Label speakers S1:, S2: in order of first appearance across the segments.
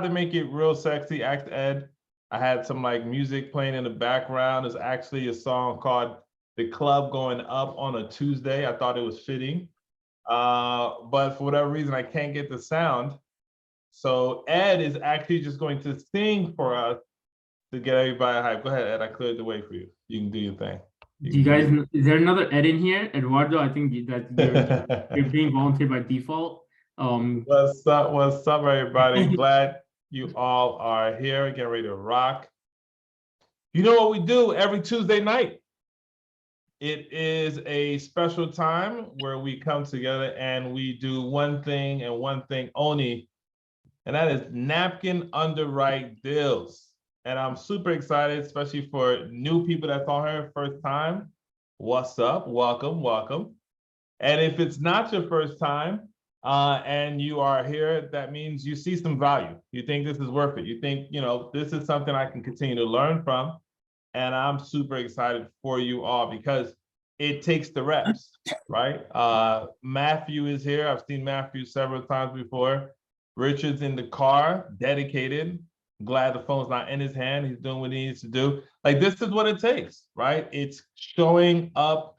S1: to make it real sexy. Asked Ed. I had some like music playing in the background. There's actually a song called "The Club Going Up" on a Tuesday. I thought it was fitting, but for whatever reason, I can't get the sound. So Ed is actually just going to sing for us to get everybody hyped. Go ahead, Ed. I cleared the way for you. You can do your thing.
S2: Do you guys? Is there another Ed in here, Eduardo? I think that you're being volunteered by default.
S1: What's up, everybody? Glad you all are here, getting ready to rock. You know what we do every Tuesday night? It is a special time where we come together and we do one thing and one thing only, and that is napkin underwrite deals. And I'm super excited, especially for new people that's on here first time. What's up? Welcome, welcome. And if it's not your first time and you are here, that means you see some value. You think this is worth it. You think, this is something I can continue to learn from. And I'm super excited for you all because it takes the reps, right? Matthew is here. I've seen Matthew several times before. Richard's in the car, dedicated. Glad the phone's not in his hand. He's doing what he needs to do. Like, this is what it takes, right? It's showing up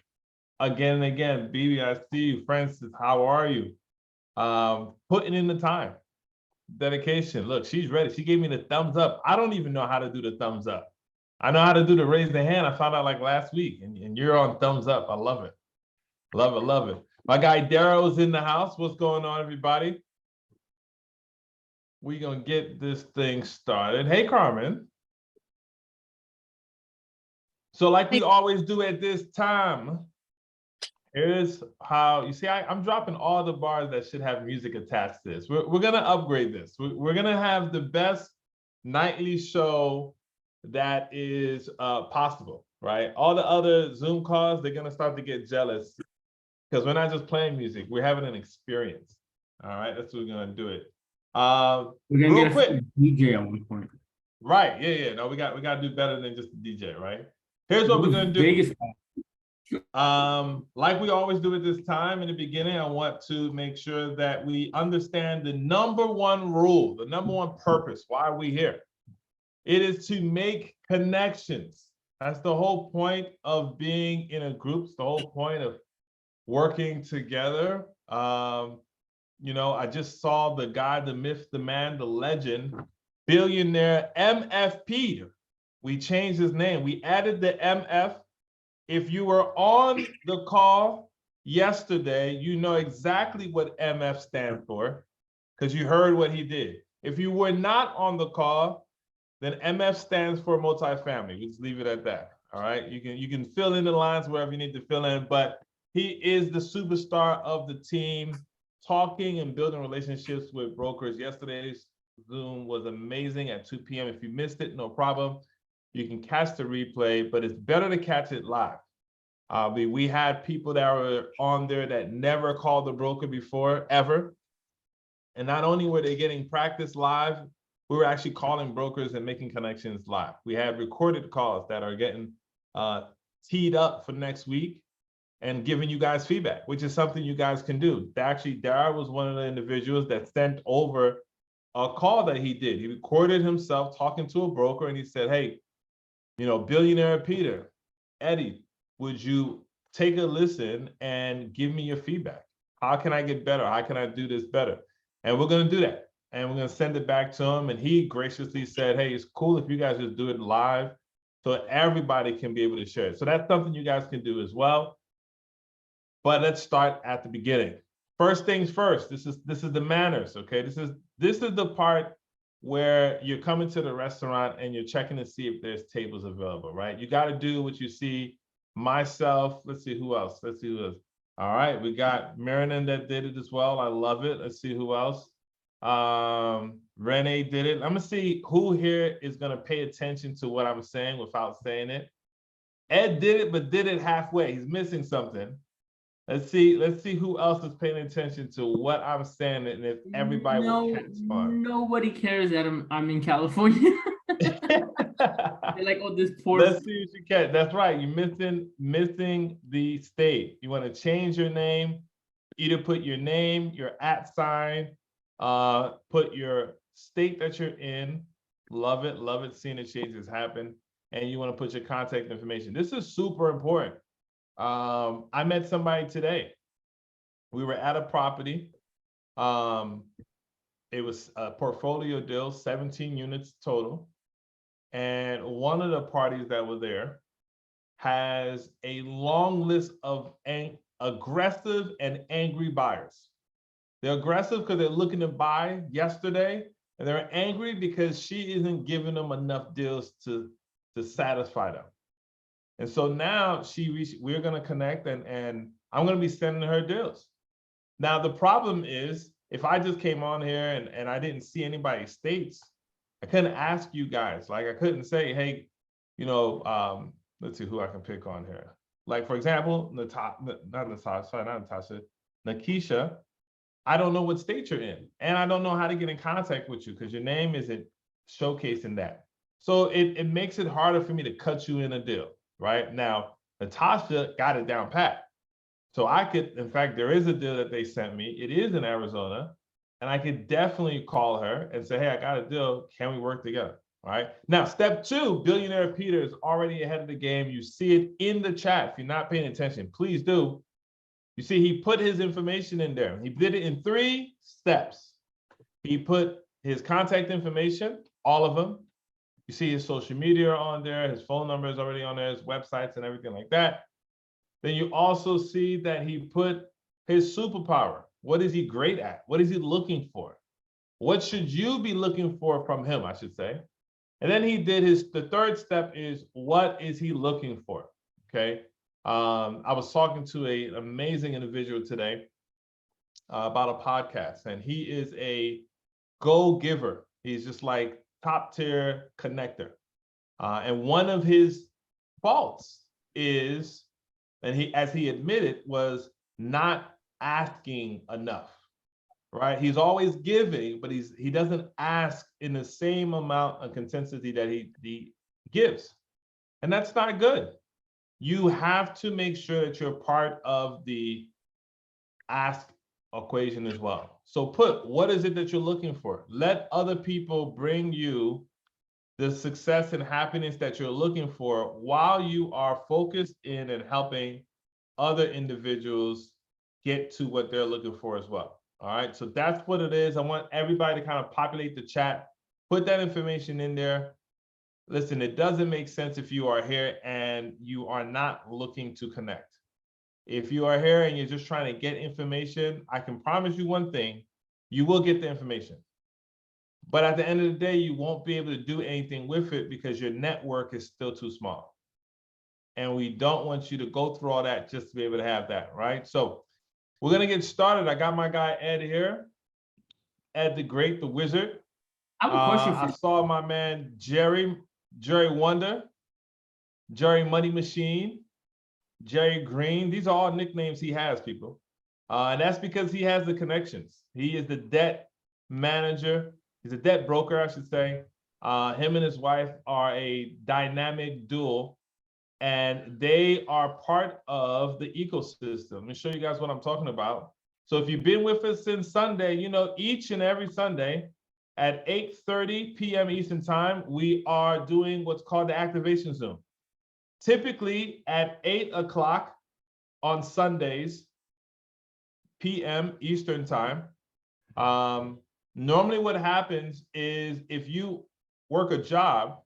S1: again and again. BB, I see you. Francis, how are you? Putting in the time, dedication. Look, she's ready. She gave me the thumbs up. I don't even know how to do the thumbs up. I know how to do the raise the hand. I found out like last week, and you're on thumbs up. I love it. Love it, love it. My guy Darrow's in the house. What's going on, everybody? We're going to get this thing started. Hey, Carmen. So like we always do at this time, here's how, you see, I'm dropping all the bars that should have music attached to this. We're going to upgrade this. We're going to have the best nightly show that is possible, right? All the other Zoom calls, they're going to start to get jealous because we're not just playing music. We're having an experience. All right, that's what we're going to do it.
S2: We're going to get a DJ at one point.
S1: Right, yeah. No, we got to do better than just a DJ, right? Here's what we're going to do. Like we always do at this time in the beginning, I want to make sure that we understand the number one rule, the number one purpose, why we're here. It is to make connections. That's the whole point of being in a group. It's the whole point of working together. I just saw the guy, the myth, the man, the legend, billionaire MFP. We changed his name. We added the MF. If you were on the call yesterday, you know exactly what MF stands for because you heard what he did. If you were not on the call, then MF stands for multifamily. We just leave it at that. All right. You can fill in the lines wherever you need to fill in, but he is the superstar of the team, talking and building relationships with brokers. Yesterday's Zoom was amazing at 2 p.m. If you missed it, no problem. You can catch the replay, but it's better to catch it live. We had people that were on there that never called a broker before, ever. And not only were they getting practice live, we were actually calling brokers and making connections live. We had recorded calls that are getting teed up for next week and giving you guys feedback, which is something you guys can do. Actually, Dara was one of the individuals that sent over a call that he did. He recorded himself talking to a broker and he said, hey, billionaire Peter, Eddy, would you take a listen and give me your feedback? How can I get better? How can I do this better? And we're going to do that. And we're going to send it back to him. And he graciously said, hey, it's cool if you guys just do it live so everybody can be able to share it. So that's something you guys can do as well. But let's start at the beginning. First things first, this is the manners, okay? This is the part where you're coming to the restaurant and you're checking to see if there's tables available, right? You got to do what you see. Myself, let's see who else. All right, we got Marinan that did it as well. I love it. Let's see who else. Renee did it. I'm gonna see who here is gonna pay attention to what I'm saying without saying it. Ed did it, but did it halfway. He's missing something. Let's see who else is paying attention to what I'm saying and if everybody will catch on.
S2: Nobody cares that I'm in California. They're like, oh, this poor.
S1: Let's see what you catch. That's right. You're missing the state. You want to change your name, either put your name, your @ sign, put your state that you're in. Love it, seeing the changes happen. And you want to put your contact information. This is super important. I met somebody today. We were at a property. It was a portfolio deal, 17 units total. And one of the parties that were there has a long list of aggressive and angry buyers. They're aggressive because they're looking to buy yesterday, and they're angry because she isn't giving them enough deals to satisfy them. And so now we're going to connect, and I'm going to be sending her deals. Now, the problem is, if I just came on here and I didn't see anybody's states, I couldn't ask you guys. Like, I couldn't say, hey, let's see who I can pick on here. Like, for example, Nakisha, I don't know what state you're in, and I don't know how to get in contact with you because your name isn't showcasing that. So it makes it harder for me to cut you in a deal, right? Now, Natasha got it down pat. So I could, in fact, there is a deal that they sent me. It is in Arizona, and I could definitely call her and say, hey, I got a deal. Can we work together? All right. Now, step 2, Billionaire Peter is already ahead of the game. You see it in the chat. If you're not paying attention, please do. You see, he put his information in there. He did it in 3 steps. He put his contact information, all of them. You see his social media on there. His phone number is already on there, his websites and everything like that. Then you also see that he put his superpower. What is he great at? What is he looking for? What should you be looking for from him, I should say? And then he did the 3rd step is, what is he looking for? Okay. I was talking to an amazing individual today about a podcast, and he is a go-giver. He's just like top tier connector. And one of his faults is, and as he admitted, was not asking enough, right? He's always giving, but he doesn't ask in the same amount of intensity that he gives. And that's not good. You have to make sure that you're part of the ask equation as well. So what is it that you're looking for? Let other people bring you the success and happiness that you're looking for while you are focused in and helping other individuals get to what they're looking for as well. All right, so that's what it is. I want everybody to kind of populate the chat, put that information in there. Listen, it doesn't make sense if you are here and you are not looking to connect. If you are here and you're just trying to get information, I can promise you one thing, you will get the information. But at the end of the day, you won't be able to do anything with it because your network is still too small. And we don't want you to go through all that just to be able to have that, right? So we're going to get started. I got my guy Ed here. Ed the Great, the Wizard.
S2: I have a question for
S1: I saw my man Jerry Wonder, Jerry Money Machine, Jerry Green. These are all nicknames he has, people. And that's because he has the connections. He is the debt manager. He's a debt broker, I should say. Him and his wife are a dynamic duo, and they are part of the ecosystem. Let me show you guys what I'm talking about. So if you've been with us since Sunday, you know, each and every Sunday at 8:30 p.m. Eastern Time, we are doing what's called the Activation Zoom. Typically at 8 o'clock on Sundays, p.m. Eastern Time. Normally what happens is if you work a job,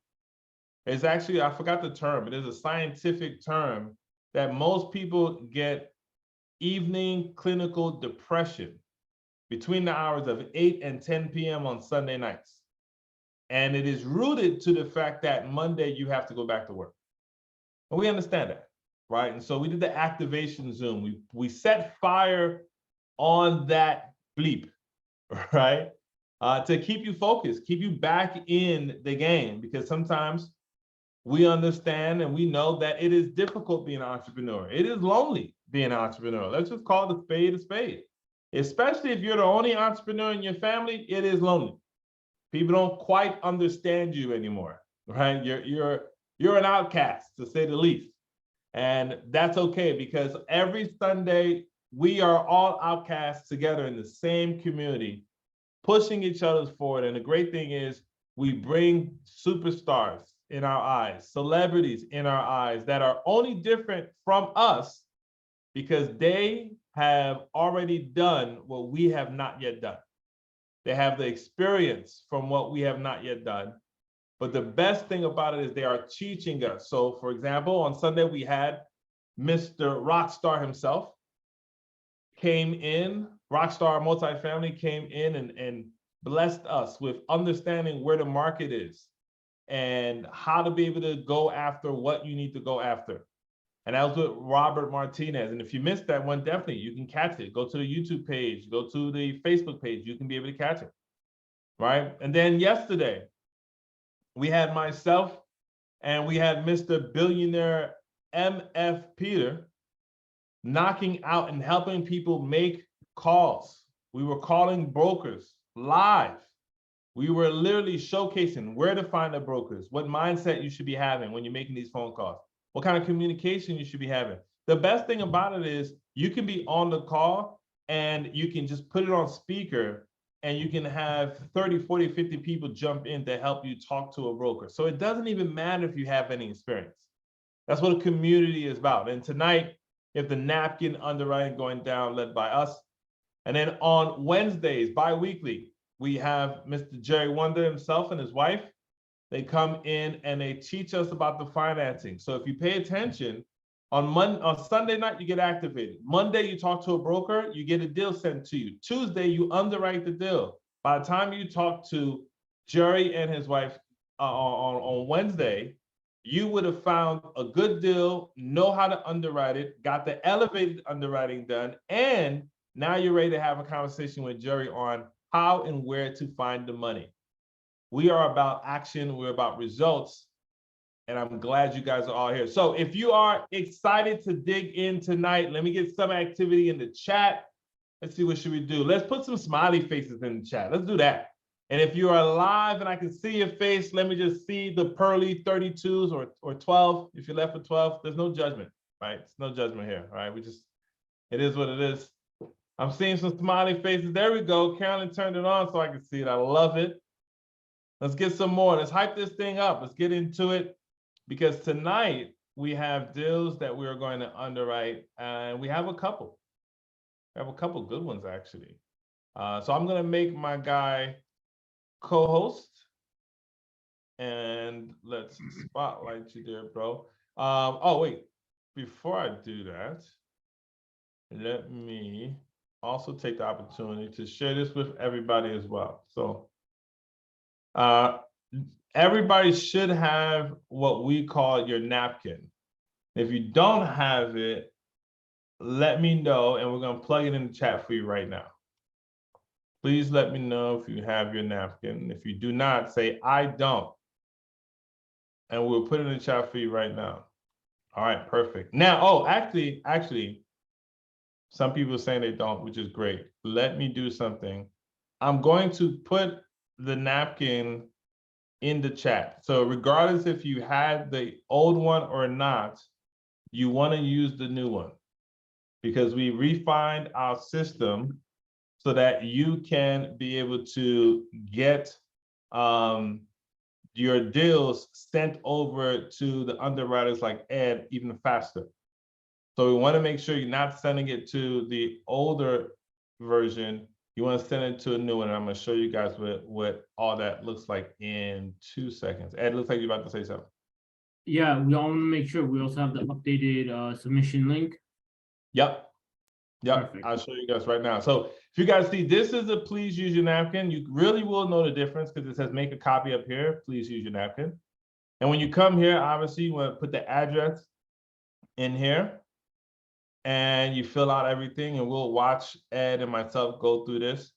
S1: it's actually, I forgot the term, it is a scientific term that most people get evening clinical depression between the hours of 8 and 10 p.m. on Sunday nights. And it is rooted to the fact that Monday you have to go back to work. And we understand that, right? And so we did the activation Zoom. We set fire on that bleep, right? To keep you focused, keep you back in the game, because sometimes we understand and we know that it is difficult being an entrepreneur. It is lonely being an entrepreneur. Let's just call the spade a spade. Especially if you're the only entrepreneur in your family, it is lonely. People don't quite understand you anymore, right? You're an outcast, to say the least. And that's okay, because every Sunday we are all outcasts together in the same community, pushing each other forward. And the great thing is we bring superstars in our eyes, celebrities in our eyes that are only different from us because they have already done what we have not yet done. They have the experience from what we have not yet done. But the best thing about it is they are teaching us. So for example, on Sunday, we had Mr. Rockstar himself came in, Rockstar Multifamily came in and blessed us with understanding where the market is and how to be able to go after what you need to go after. And that was with Robert Martinez. And if you missed that one, definitely you can catch it. Go to the YouTube page, go to the Facebook page, you can be able to catch it, right? And then yesterday, we had myself and we had Mr. Billionaire MF Peter knocking out and helping people make calls. We were calling brokers live. We were literally showcasing where to find the brokers, what mindset you should be having when you're making these phone calls, what kind of communication you should be having. The best thing about it is you can be on the call and you can just put it on speaker and you can have 30, 40, 50 people jump in to help you talk to a broker. So it doesn't even matter if you have any experience. That's what a community is about. And tonight, if the Napkin underwriting going down led by us. And then on Wednesdays, bi-weekly, we have Mr. Jerry Wonder himself and his wife. They come in and they teach us about the financing. So if you pay attention, on Sunday night, you get activated. Monday, you talk to a broker, you get a deal sent to you. Tuesday, you underwrite the deal. By the time you talk to Jerry and his wife on Wednesday, you would have found a good deal, know how to underwrite it, got the elevated underwriting done, and now you're ready to have a conversation with Jerry on how and where to find the money. We are about action, we're about results, and I'm glad you guys are all here. So if you are excited to dig in tonight, let me get some activity in the chat. Let's see, what should we do? Let's put some smiley faces in the chat. Let's do that. And if you are live and I can see your face, let me just see the pearly 32s or 12. If you're left with 12, there's no judgment, right? It's no judgment here, right? It is what it is. I'm seeing some smiley faces. There we go. Carolyn turned it on so I can see it. I love it. Let's get some more. Let's hype this thing up. Let's get into it because tonight we have deals that we are going to underwrite and we have a couple. We have a couple good ones actually. So I'm going to make my guy co-host and let's spotlight you there, bro. Oh wait, before I do that, let me also take the opportunity to share this with everybody as well. So everybody should have what we call your napkin. If you don't have it, let me know and we're going to plug it in the chat for you right now. Please let me know if you have your napkin. If you do not, say, I don't. And we'll put it in the chat for you right now. All right, perfect. Now, oh, actually, some people are saying they don't, which is great. Let me do something. I'm going to put the napkin in the chat. So regardless if you had the old one or not, you want to use the new one because we refined our system so that you can be able to get your deals sent over to the underwriters like Ed even faster. So we want to make sure you're not sending it to the older version. You want to send it to a new one. And I'm going to show you guys what all that looks like in 2 seconds. Ed, looks like you're about to say something.
S2: Yeah, we all want to make sure we also have the updated submission link.
S1: Yep.
S2: Perfect.
S1: I'll show you guys right now. So if you guys see, this is a please use your napkin. You really will know the difference because it says make a copy up here. Please use your napkin. And when you come here, obviously you want to put the address in here and you fill out everything and we'll watch Ed and myself go through this.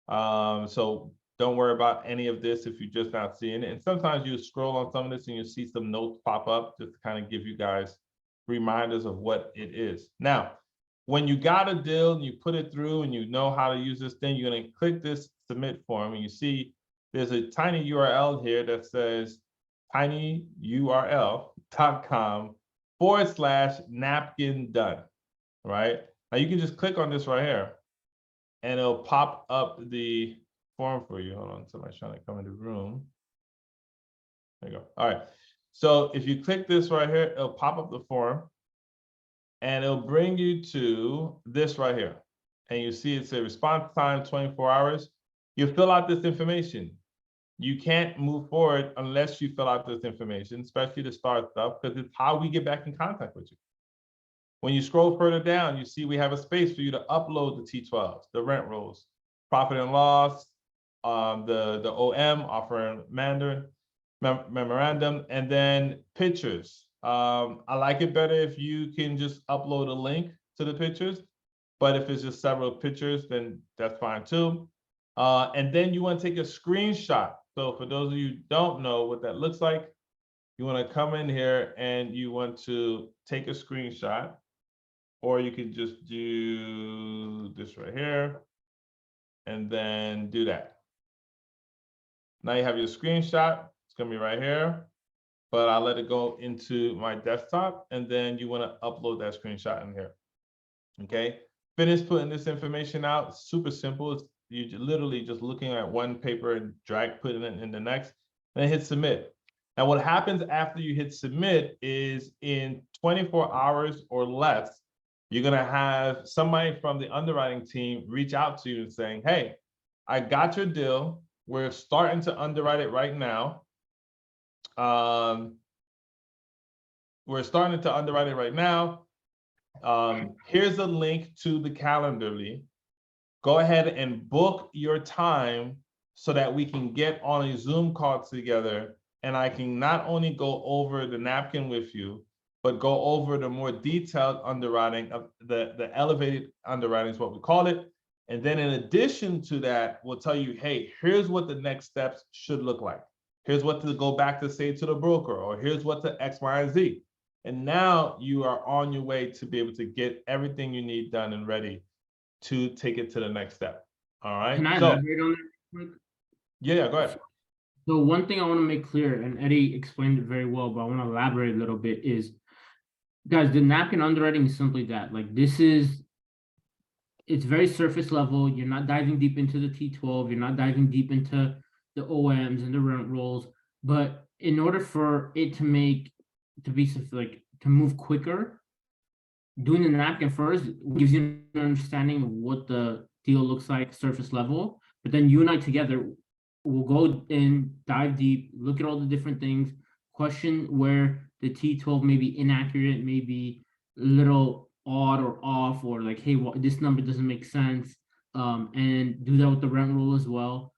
S1: So don't worry about any of this if you're just not seeing it. And sometimes you scroll on some of this and you see some notes pop up just to kind of give you guys reminders of what it is. Now, when you got a deal and you put it through and you know how to use this thing, you're going to click this submit form and you see there's a tiny URL here that says tinyurl.com/napkin done, right? Now you can just click on this right here and it'll pop up the form for you. Hold on, somebody's trying to come in the room. There you go. All right. So if you click this right here, it'll pop up the form and it'll bring you to this right here. And you see it's a response time 24 hours. You fill out this information. You can't move forward unless you fill out this information, especially the start stuff, because it's how we get back in contact with you. When you scroll further down, you see we have a space for you to upload the T12s, the rent rolls, profit and loss, the OM, offer memorandum, and then pictures. I like it better if you can just upload a link to the pictures, but if it's just several pictures, then that's fine too. And then you want to take a screenshot. So for those of you who don't know what that looks like, you want to come in here and you want to take a screenshot, or you can just do this right here and then do that. Now you have your screenshot. It's going to be right here, but I'll let it go into my desktop, and then you want to upload that screenshot in here. Okay. Finish putting this information out. Super simple. It's you literally just looking at one paper and putting it in the next, and hit submit. Now, what happens after you hit submit is in 24 hours or less, you're going to have somebody from the underwriting team reach out to you and saying, hey, I got your deal. We're starting to underwrite it right now. We're starting to underwrite it right now. Here's a link to the Calendly. Go ahead and book your time so that we can get on a Zoom call together, and I can not only go over the napkin with you, but go over the more detailed underwriting of the elevated underwriting is what we call it. And then in addition to that, we'll tell you, hey, here's what the next steps should look like. Here's what to go back to say to the broker, or here's what to X, Y, and Z. And now you are on your way to be able to get everything you need done and ready to take it to the next step. All right.
S2: Can I elaborate on that?
S1: Yeah, go ahead.
S2: So one thing I want to make clear, and Eddy explained it very well, but I want to elaborate a little bit, is, guys, the napkin underwriting is simply that. Like, it's very surface level. You're not diving deep into the T12. You're not diving deep into the OMs and the rent rolls. But in order for it to move quicker, doing the napkin first gives you an understanding of what the deal looks like, surface level. But then you and I together will go in, dive deep, look at all the different things, question where the T12 may be inaccurate, maybe a little odd or off, or like, hey, this number doesn't make sense, and do that with the rent roll as well.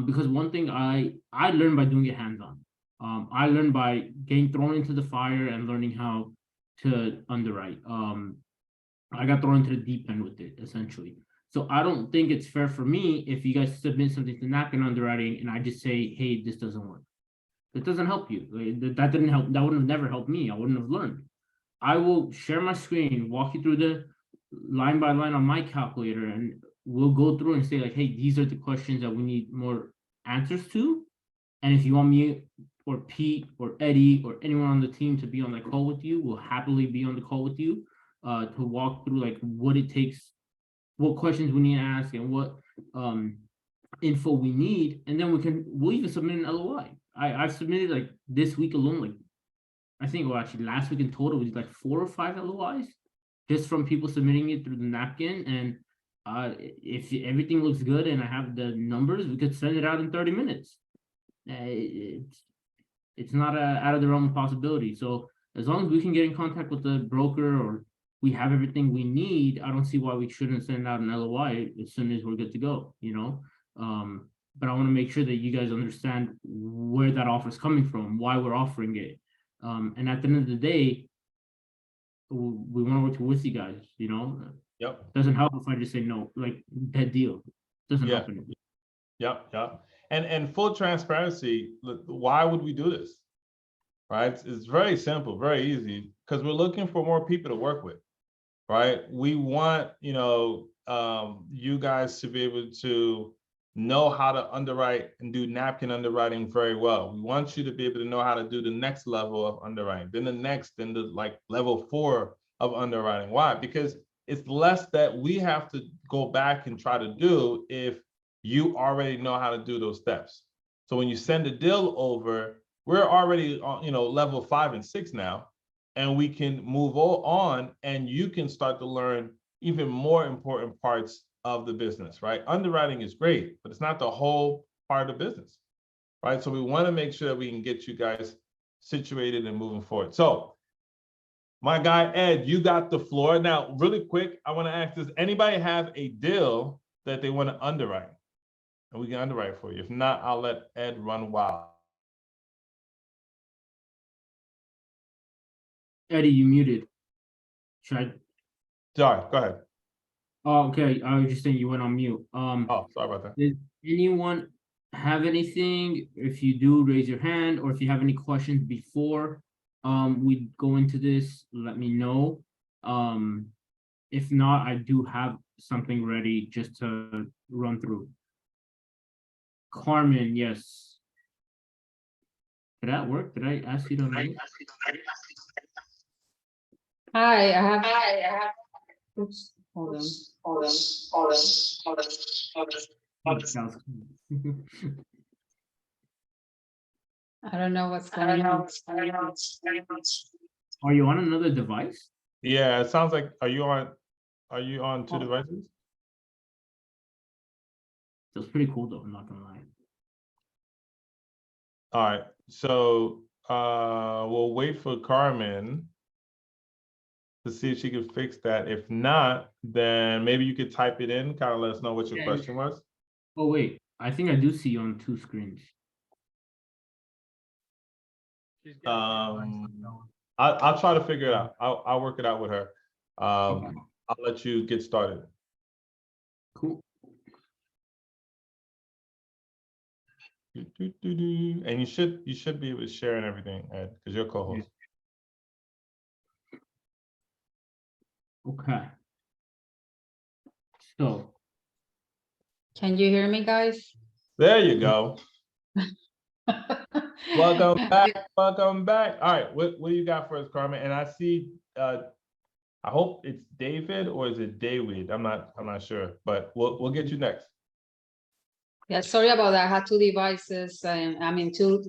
S2: Because one thing I learned by doing it hands-on. I learned by getting thrown into the fire and learning how to underwrite. I got thrown into the deep end with it, essentially. So I don't think it's fair for me if you guys submit something to napkin underwriting and I just say, hey, this doesn't work. That doesn't help you. That didn't help. That would have never helped me. I wouldn't have learned. I will share my screen, walk you through the line by line on my calculator, and we'll go through and say, like, hey, these are the questions that we need more answers to. And if you want me or Pete or Eddy or anyone on the team to be on the call with you, we'll happily be on the call with you to walk through like what it takes, what questions we need to ask, and what info we need. And then we'll even submit an LOI. I've submitted, like, this week alone, like, I think, well, actually last week in total, was like 4 or 5 LOIs just from people submitting it through the napkin. And if everything looks good and I have the numbers, we could send it out in 30 minutes. It's not out of the realm of possibility. So as long as we can get in contact with the broker, or we have everything we need, I don't see why we shouldn't send out an LOI as soon as we're good to go, you know? But I want to make sure that you guys understand where that offer is coming from, why we're offering it. And at the end of the day, we want to work with you guys, you know?
S1: Yep.
S2: Doesn't help if I just say no, like, that deal. Doesn't help anything.
S1: Yep. And full transparency, why would we do this? Right? It's very simple, very easy, because we're looking for more people to work with, right? We want, you guys to be able to know how to underwrite and do napkin underwriting very well. We want you to be able to know how to do the next level of underwriting, then the level 4 of underwriting. Why? Because it's less that we have to go back and try to do if you already know how to do those steps. So when you send a deal over, we're already on, level 5 and 6 now, and we can move on, and you can start to learn even more important parts of the business, right? Underwriting is great, but it's not the whole part of the business, right? So we want to make sure that we can get you guys situated and moving forward. So my guy, Ed, you got the floor. Now, really quick, I want to ask, does anybody have a deal that they want to underwrite? And we can underwrite for you. If not, I'll let Ed run wild.
S2: Eddie, you muted. Should I?
S1: Sorry, go ahead.
S2: Oh, okay. I was just saying you went on mute.
S1: Oh, sorry about that.
S2: Did anyone have anything? If you do, raise your hand, or if you have any questions before we go into this, let me know. If not, I do have something ready just to run through. Carmen, yes. Did that work? Did I ask you to unmute?
S3: Hi, I have. Oops, hold on. I don't know what's going on.
S2: Are you on another device?
S1: Yeah, it sounds like, are you on 2 devices?
S2: That's pretty cool though, I'm not gonna lie.
S1: All right, so we'll wait for Carmen to see if she can fix that. If not, then maybe you could type it in, kind of let us know what your question was.
S2: Oh wait, I think I do see you on 2 screens.
S1: I'll try to figure it out. I'll work it out with her.
S2: Okay.
S1: I'll let you get started.
S2: Cool.
S1: And you should be able to share and everything, Ed, because you're co-host.
S2: Okay. So
S3: Can you hear me, guys?
S1: There you go. Welcome back. Welcome back. All right, what do you got for us, Carmen? And I see I hope it's David or is it David? I'm not sure, but we'll get you next.
S3: Yeah, sorry about that. I had 2 devices and two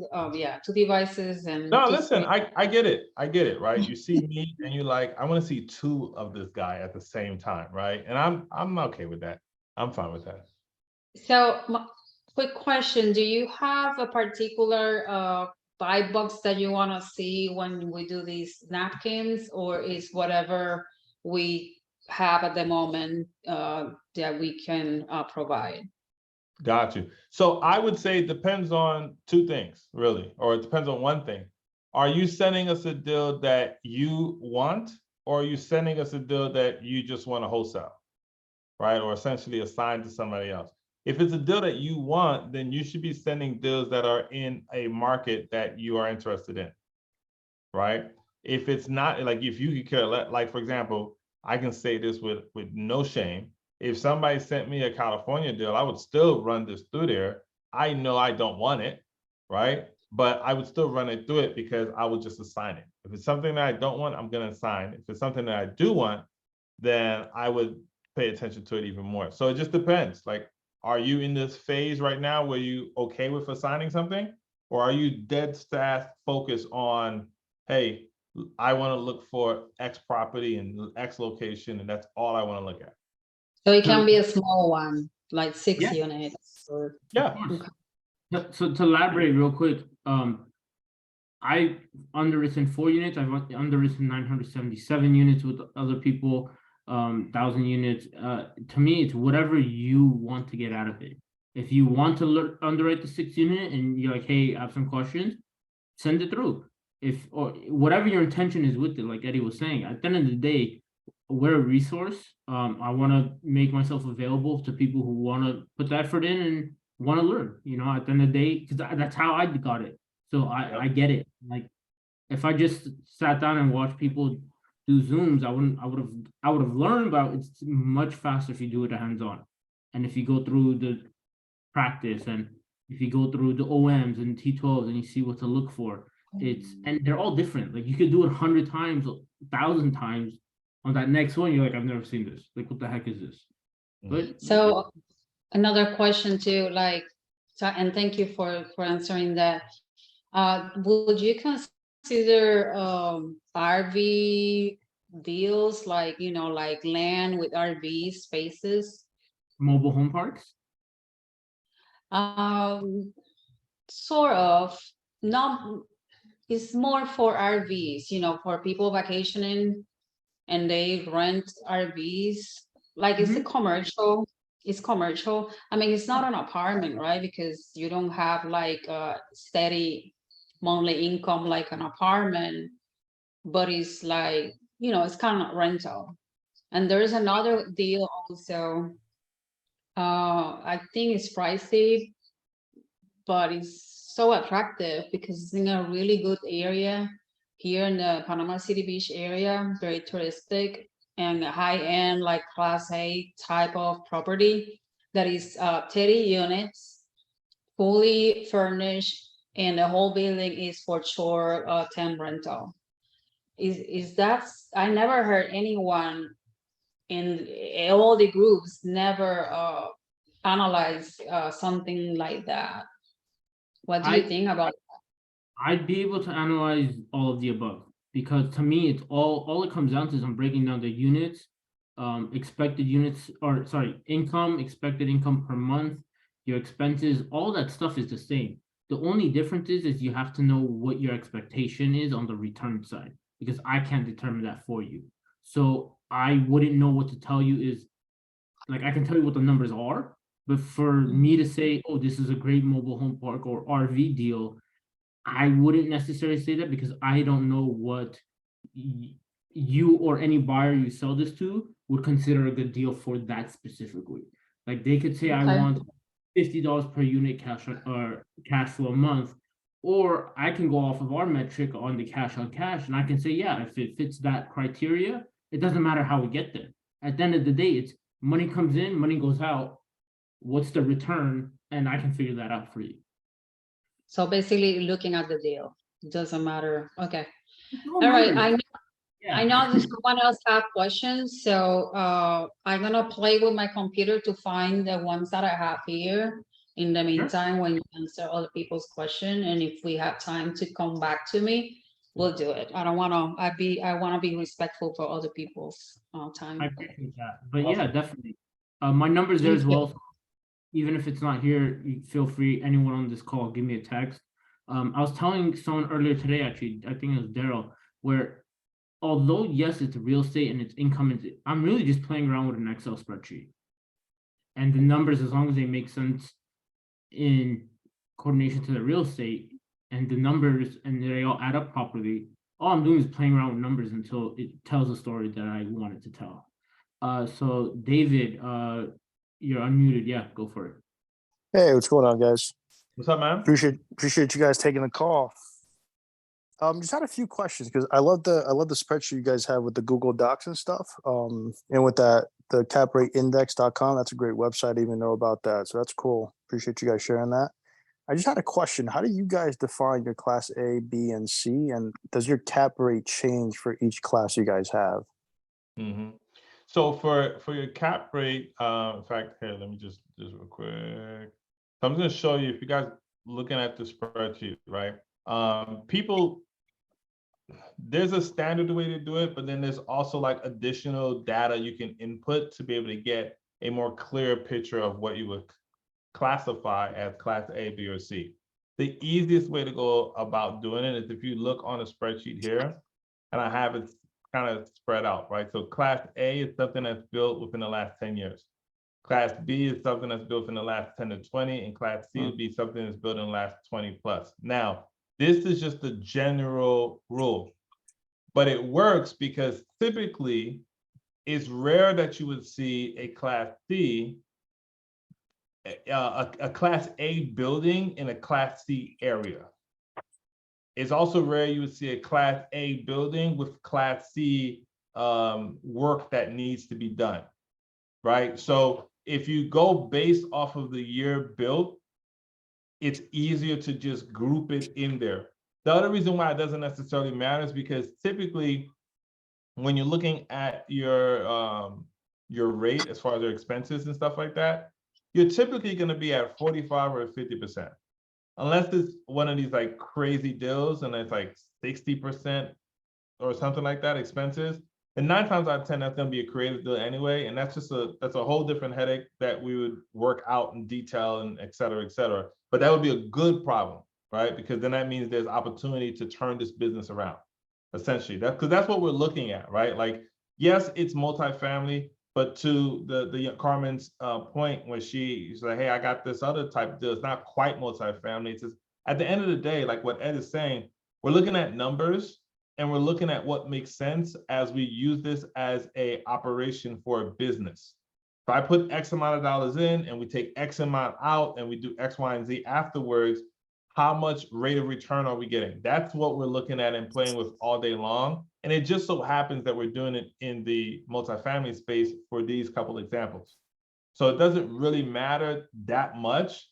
S3: devices and.
S1: No,
S3: 2
S1: listen,
S3: screens.
S1: I get it. I get it, right? You see me and you like, I want to see 2 of this guy at the same time, right? And I'm okay with that. I'm fine with that.
S3: So, quick question, do you have a particular buy box that you want to see when we do these napkins, or is whatever we have at the moment that we can provide?
S1: Got you. So I would say it depends on 2 things, really, or it depends on 1 thing. Are you sending us a deal that you want, or are you sending us a deal that you just want to wholesale, right? Or essentially assign to somebody else. If it's a deal that you want, then you should be sending deals that are in a market that you are interested in, right? If it's not, like if you could care, like for example, I can say this with no shame. If somebody sent me a California deal, I would still run this through there. I know I don't want it, right? But I would still run it through it because I would just assign it. If it's something that I don't want, I'm going to assign. If it's something that I do want, then I would pay attention to it even more. So it just depends. Like, are you in this phase right now where you okay with assigning something? Or are you dead staff focused on, hey, I want to look for X property and X location, and that's all I want to look at?
S3: So it can be a small one, like 6
S2: Yeah.
S3: units or.
S1: Yeah.
S2: So to elaborate real quick, I underwritten 4 units. I've underwritten 977 units with other people, 1,000 units. To me, it's whatever you want to get out of it. If you want to underwrite the 6 unit and you're like, hey, I have some questions, send it through. Or whatever your intention is with it, like Eddie was saying, at the end of the day, we're a resource. I want to make myself available to people who want to put the effort in and want to learn, at the end of the day, because that's how I got it. So I get it. Like, if I just sat down and watched people do Zooms, I would have learned, but it's much faster if you do it hands-on. And if you go through the practice and if you go through the OMs and T12s and you see what to look for, and they're all different. Like, you could do it 100 times, 1,000 times. On that next one, you're like, I've never seen this. Like, what the heck is this? But
S3: So another question too, like, so, and thank you for answering that. Would you consider RV deals, like, like land with RV spaces?
S2: Mobile home parks?
S3: Sort of, not, it's more for RVs, for people vacationing and they rent RVs. Like, it's a commercial, it's commercial. I mean, it's not an apartment, right? Because you don't have like a steady monthly income like an apartment, but it's like, it's kind of rental. And there's another deal also. I think it's pricey, but it's so attractive because it's in a really good area here in the Panama City Beach area, very touristic and high-end, like Class A type of property that is 30 units, fully furnished, and the whole building is for sure temp rental. Is that, I never heard anyone in all the groups never analyze something like that. What do you think about?
S2: I'd be able to analyze all of the above, because to me, it's all it comes down to is I'm breaking down the units, expected units, or sorry, income, expected income per month, your expenses, all that stuff is the same. The only difference is you have to know what your expectation is on the return side, because I can't determine that for you. So I wouldn't know what to tell you. Is like, I can tell you what the numbers are, but for me to say, oh, this is a great mobile home park or RV deal, I wouldn't necessarily say that, because I don't know what you or any buyer you sell this to would consider a good deal for that specifically. Like, they could say, I
S3: Okay.
S2: want $50 per unit cash or cash flow a month, or I can go off of our metric on the cash on cash, and I can say, yeah, if it fits that criteria, it doesn't matter how we get there. At the end of the day, it's money comes in, money goes out. What's the return? And I can figure that out for you.
S3: So basically looking at the deal, doesn't matter. Okay.
S2: No
S3: All right.
S2: matter.
S3: I know that someone else have questions, so I'm gonna play with my computer to find the ones that I have here. In the meantime, when you answer other people's question, and if we have time to come back to me, we'll do it. I don't wanna, I wanna be respectful for other people's time.
S2: I appreciate that. But yeah, definitely. My number's there as well. So even if it's not here, you feel free, anyone on this call, give me a text. I was telling someone earlier today, actually, I think it was Daryl, where although yes, it's real estate and it's income, I'm really just playing around with an Excel spreadsheet. And the numbers, as long as they make sense in coordination to the real estate, and the numbers and they all add up properly, all I'm doing is playing around with numbers until it tells a story that I want it to tell. So David, you're unmuted. Yeah, go for it.
S4: Hey, what's going on, guys?
S1: What's up, man?
S4: Appreciate you guys taking the call. Just had a few questions because I love the spreadsheet you guys have with the Google Docs and stuff. And with the caprateindex.com, that's a great website. I even know about that, so that's cool. Appreciate you guys sharing that. I just had a question. How do you guys define your class A, B, and C? And does your cap rate change for each class you guys have?
S1: So for your cap rate, in fact, here, let me just real quick. So I'm going to show you, if you guys looking at the spreadsheet, right? People, there's a standard way to do it, but then there's also like additional data you can input to be able to get a more clear picture of what you would classify as class A, B, or C. The easiest way to go about doing it is if you look on a spreadsheet here, and I have it kind of spread out, right? So class A is something that's built within the last 10 years. Class B is something that's built in the last 10 to 20, and class C would be something that's built in the last 20 plus. Now, this is just a general rule, but it works because typically it's rare that you would see a class C, a class A building in a class C area. It's also rare you would see a class A building with class C work that needs to be done, right? So if you go based off of the year built, it's easier to just group it in there. The other reason why it doesn't necessarily matter is because typically when you're looking at your rate as far as your expenses and stuff like that, you're typically going to be at 45 or 50%. Unless it's one of these like crazy deals and it's like 60% or something like that expenses. And 9 times out of 10, that's going to be a creative deal anyway. And that's a whole different headache that we would work out in detail and et cetera, et cetera. But that would be a good problem, right? Because then that means there's opportunity to turn this business around, essentially. Because that's what we're looking at, right? Like, yes, it's multifamily, but to the Carmen's point when she's like, hey, I got this other type of deal. It's not quite multifamily. It's just, at the end of the day, like what Ed is saying, we're looking at numbers and we're looking at what makes sense as we use this as a operation for a business. If I put X amount of dollars in and we take X amount out and we do X, Y, and Z afterwards, how much rate of return are we getting? That's what we're looking at and playing with all day long. And it just so happens that we're doing it in the multifamily space for these couple examples. So it doesn't really matter that much,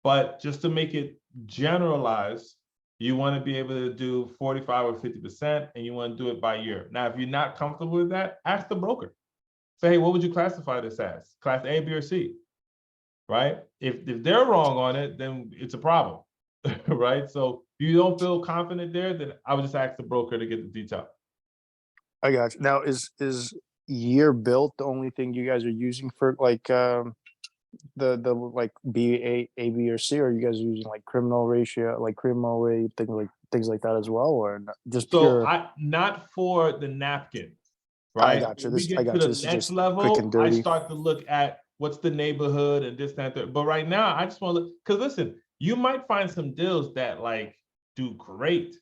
S1: but just to make it generalized, you want to be able to do 45 or 50%, and you want to do it by year. Now, if you're not comfortable with that, ask the broker. Say, hey, what would you classify this as? Class A, B, or C, right? If they're wrong on it, then it's a problem, right? So if you don't feel confident there, then I would just ask the broker to get the detail.
S4: I got you. Now, is year built the only thing you guys are using for like the like B, A, B, or C, or are you guys using like criminal ratio, like criminal rate, things like that as well, or just pure?
S1: So not for the napkin,
S4: I
S1: right?
S4: got you.
S1: When we
S4: I
S1: get
S4: got
S1: to
S4: you.
S1: the
S4: This is
S1: next
S4: just quick and
S1: level, I
S4: dirty.
S1: start to look at what's the neighborhood and this, that, that. But right now, I just want to look, because listen, you might find some deals that like do great,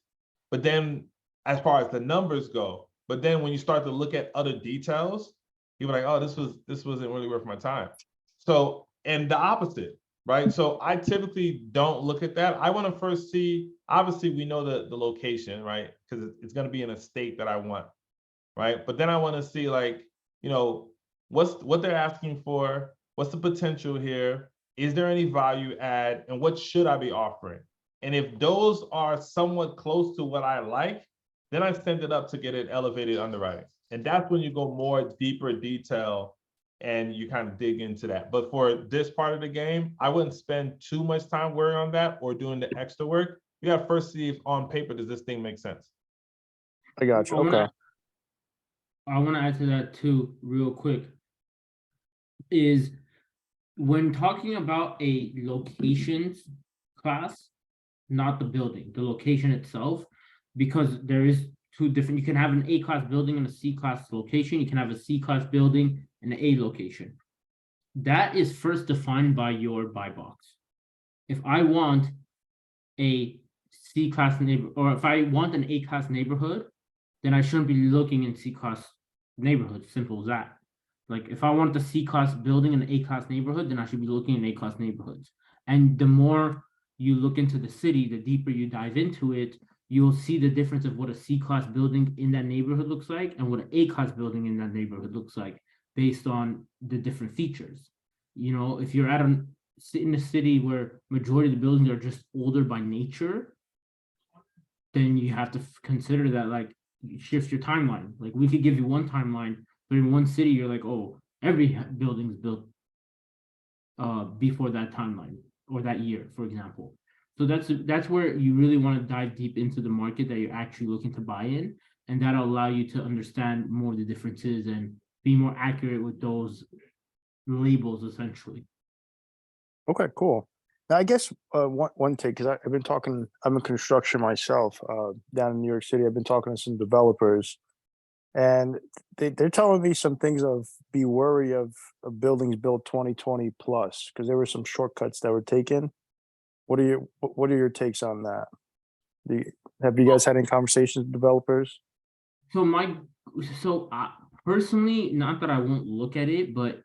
S1: but then as far as the numbers go, but then when you start to look at other details, you're like, oh, this wasn't really worth my time. So, and the opposite, right? So I typically don't look at that. I want to first see, obviously we know the location, right? Because it's going to be in a state that I want, right? But then I want to see like, you know, what they're asking for, what's the potential here? Is there any value add? And what should I be offering? And if those are somewhat close to what I like, then I send it up to get it elevated underwriting. And that's when you go more deeper detail and you kind of dig into that. But for this part of the game, I wouldn't spend too much time worrying on that or doing the extra work. You got to first see if on paper, does this thing make sense?
S4: I got you. Okay.
S2: I want to add to that too, real quick, is when talking about a locations class, not the building, the location itself, because there is two different, you can have an A-class building and a C-class location. You can have a C-class building and an A location. That is first defined by your buy box. If I want a C-class neighborhood, or if I want an A-class neighborhood, then I shouldn't be looking in C-class neighborhoods. Simple as that. Like if I want the C-class building in an A-class neighborhood, then I should be looking in A-class neighborhoods. And the more you look into the city, the deeper you dive into it, you'll see the difference of what a C-class building in that neighborhood looks like and what an A-class building in that neighborhood looks like based on the different features. You know, if you're in a city where majority of the buildings are just older by nature, then you have to consider that, like, you shift your timeline. Like we could give you one timeline, but in one city, you're like, oh, every building's built before that timeline or that year, for example. So that's where you really want to dive deep into the market that you're actually looking to buy in, and that'll allow you to understand more of the differences and be more accurate with those labels, essentially.
S4: Okay, cool. Now, I guess one take, because I've been talking, I'm in construction myself down in New York City. I've been talking to some developers, and they're telling me some things of be wary of buildings built 2020 plus, because there were some shortcuts that were taken. What are your takes on that? Have you guys had any conversations with developers?
S2: So personally, not that I won't look at it, but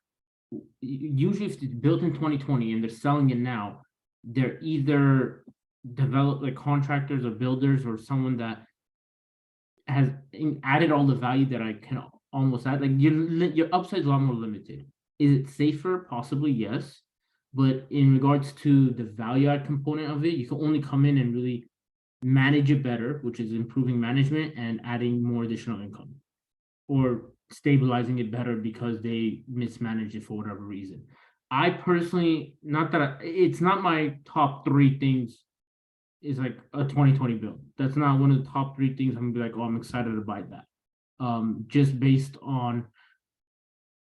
S2: usually if it's built in 2020 and they're selling it now, they're either developed like contractors or builders or someone that has added all the value that I can almost add. Like your upside is a lot more limited. Is it safer? Possibly, yes. But in regards to the value add component of it, you can only come in and really manage it better, which is improving management and adding more additional income, or stabilizing it better because they mismanaged it for whatever reason. I personally, not that it's not my top 3 things. Is like a 2020 build. That's not one of the top 3 things I'm gonna be like, oh, I'm excited to buy that. Just based on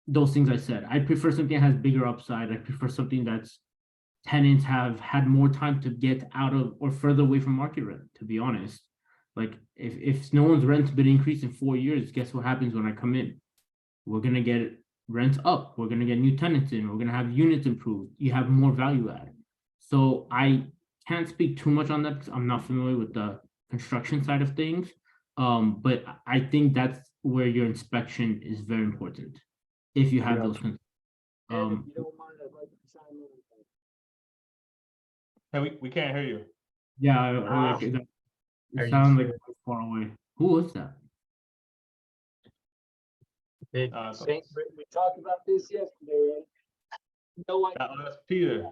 S2: those things I said. I prefer something that has bigger upside. I prefer something that's tenants have had more time to get out of or further away from market rent, to be honest. Like if no one's rent's been increased in 4 years, guess what happens when I come in? We're gonna get rents up, we're gonna get new tenants in, we're gonna have units improved, you have more value added. So I can't speak too much on that because I'm not familiar with the construction side of things. But I think that's where your inspection is very important. If you have
S4: Yeah.
S2: those,
S5: And if
S2: um,
S5: you don't mind, I'd like to chime in.
S1: Hey, we can't hear you.
S2: yeah,
S5: Ah.
S2: it
S5: Are you
S2: sounds like
S5: sure?
S2: it's far away. Who was that?
S5: We talked about this yesterday, right? No,
S1: That's Peter.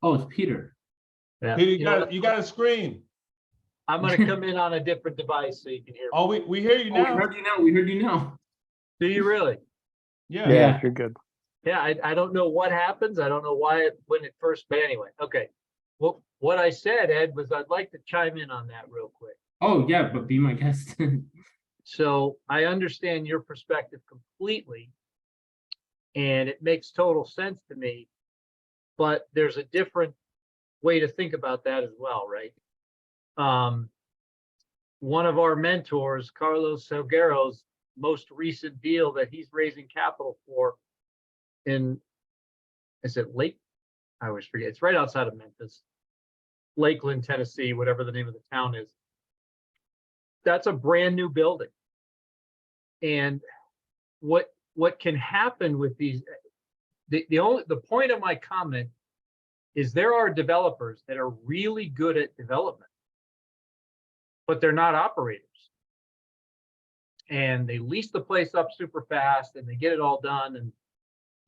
S2: Oh, it's Peter.
S5: Yeah.
S1: Peter,
S5: You know what?
S1: you got a screen.
S5: I'm gonna come in on a different device so you can hear me.
S1: Oh, we hear you
S2: Oh, we
S1: now.
S2: heard you now. We heard you now.
S5: Do you really?
S1: Yeah.
S2: Yeah.
S4: You're good.
S5: Yeah, I don't know what happens. I don't know why when it first, but anyway, okay. Well, what I said, Ed, was I'd like to chime in on that real quick.
S2: Oh yeah, but be my guest.
S5: So I understand your perspective completely, and it makes total sense to me, but there's a different way to think about that as well, right? One of our mentors, Carlos Salguero's most recent deal that he's raising capital for is it Lake? I always forget. It's right outside of Memphis, Lakeland, Tennessee, whatever the name of the town is. That's a brand new building. And what can happen with these, the point of my comment is there are developers that are really good at development, but they're not operators. And they lease the place up super fast and they get it all done.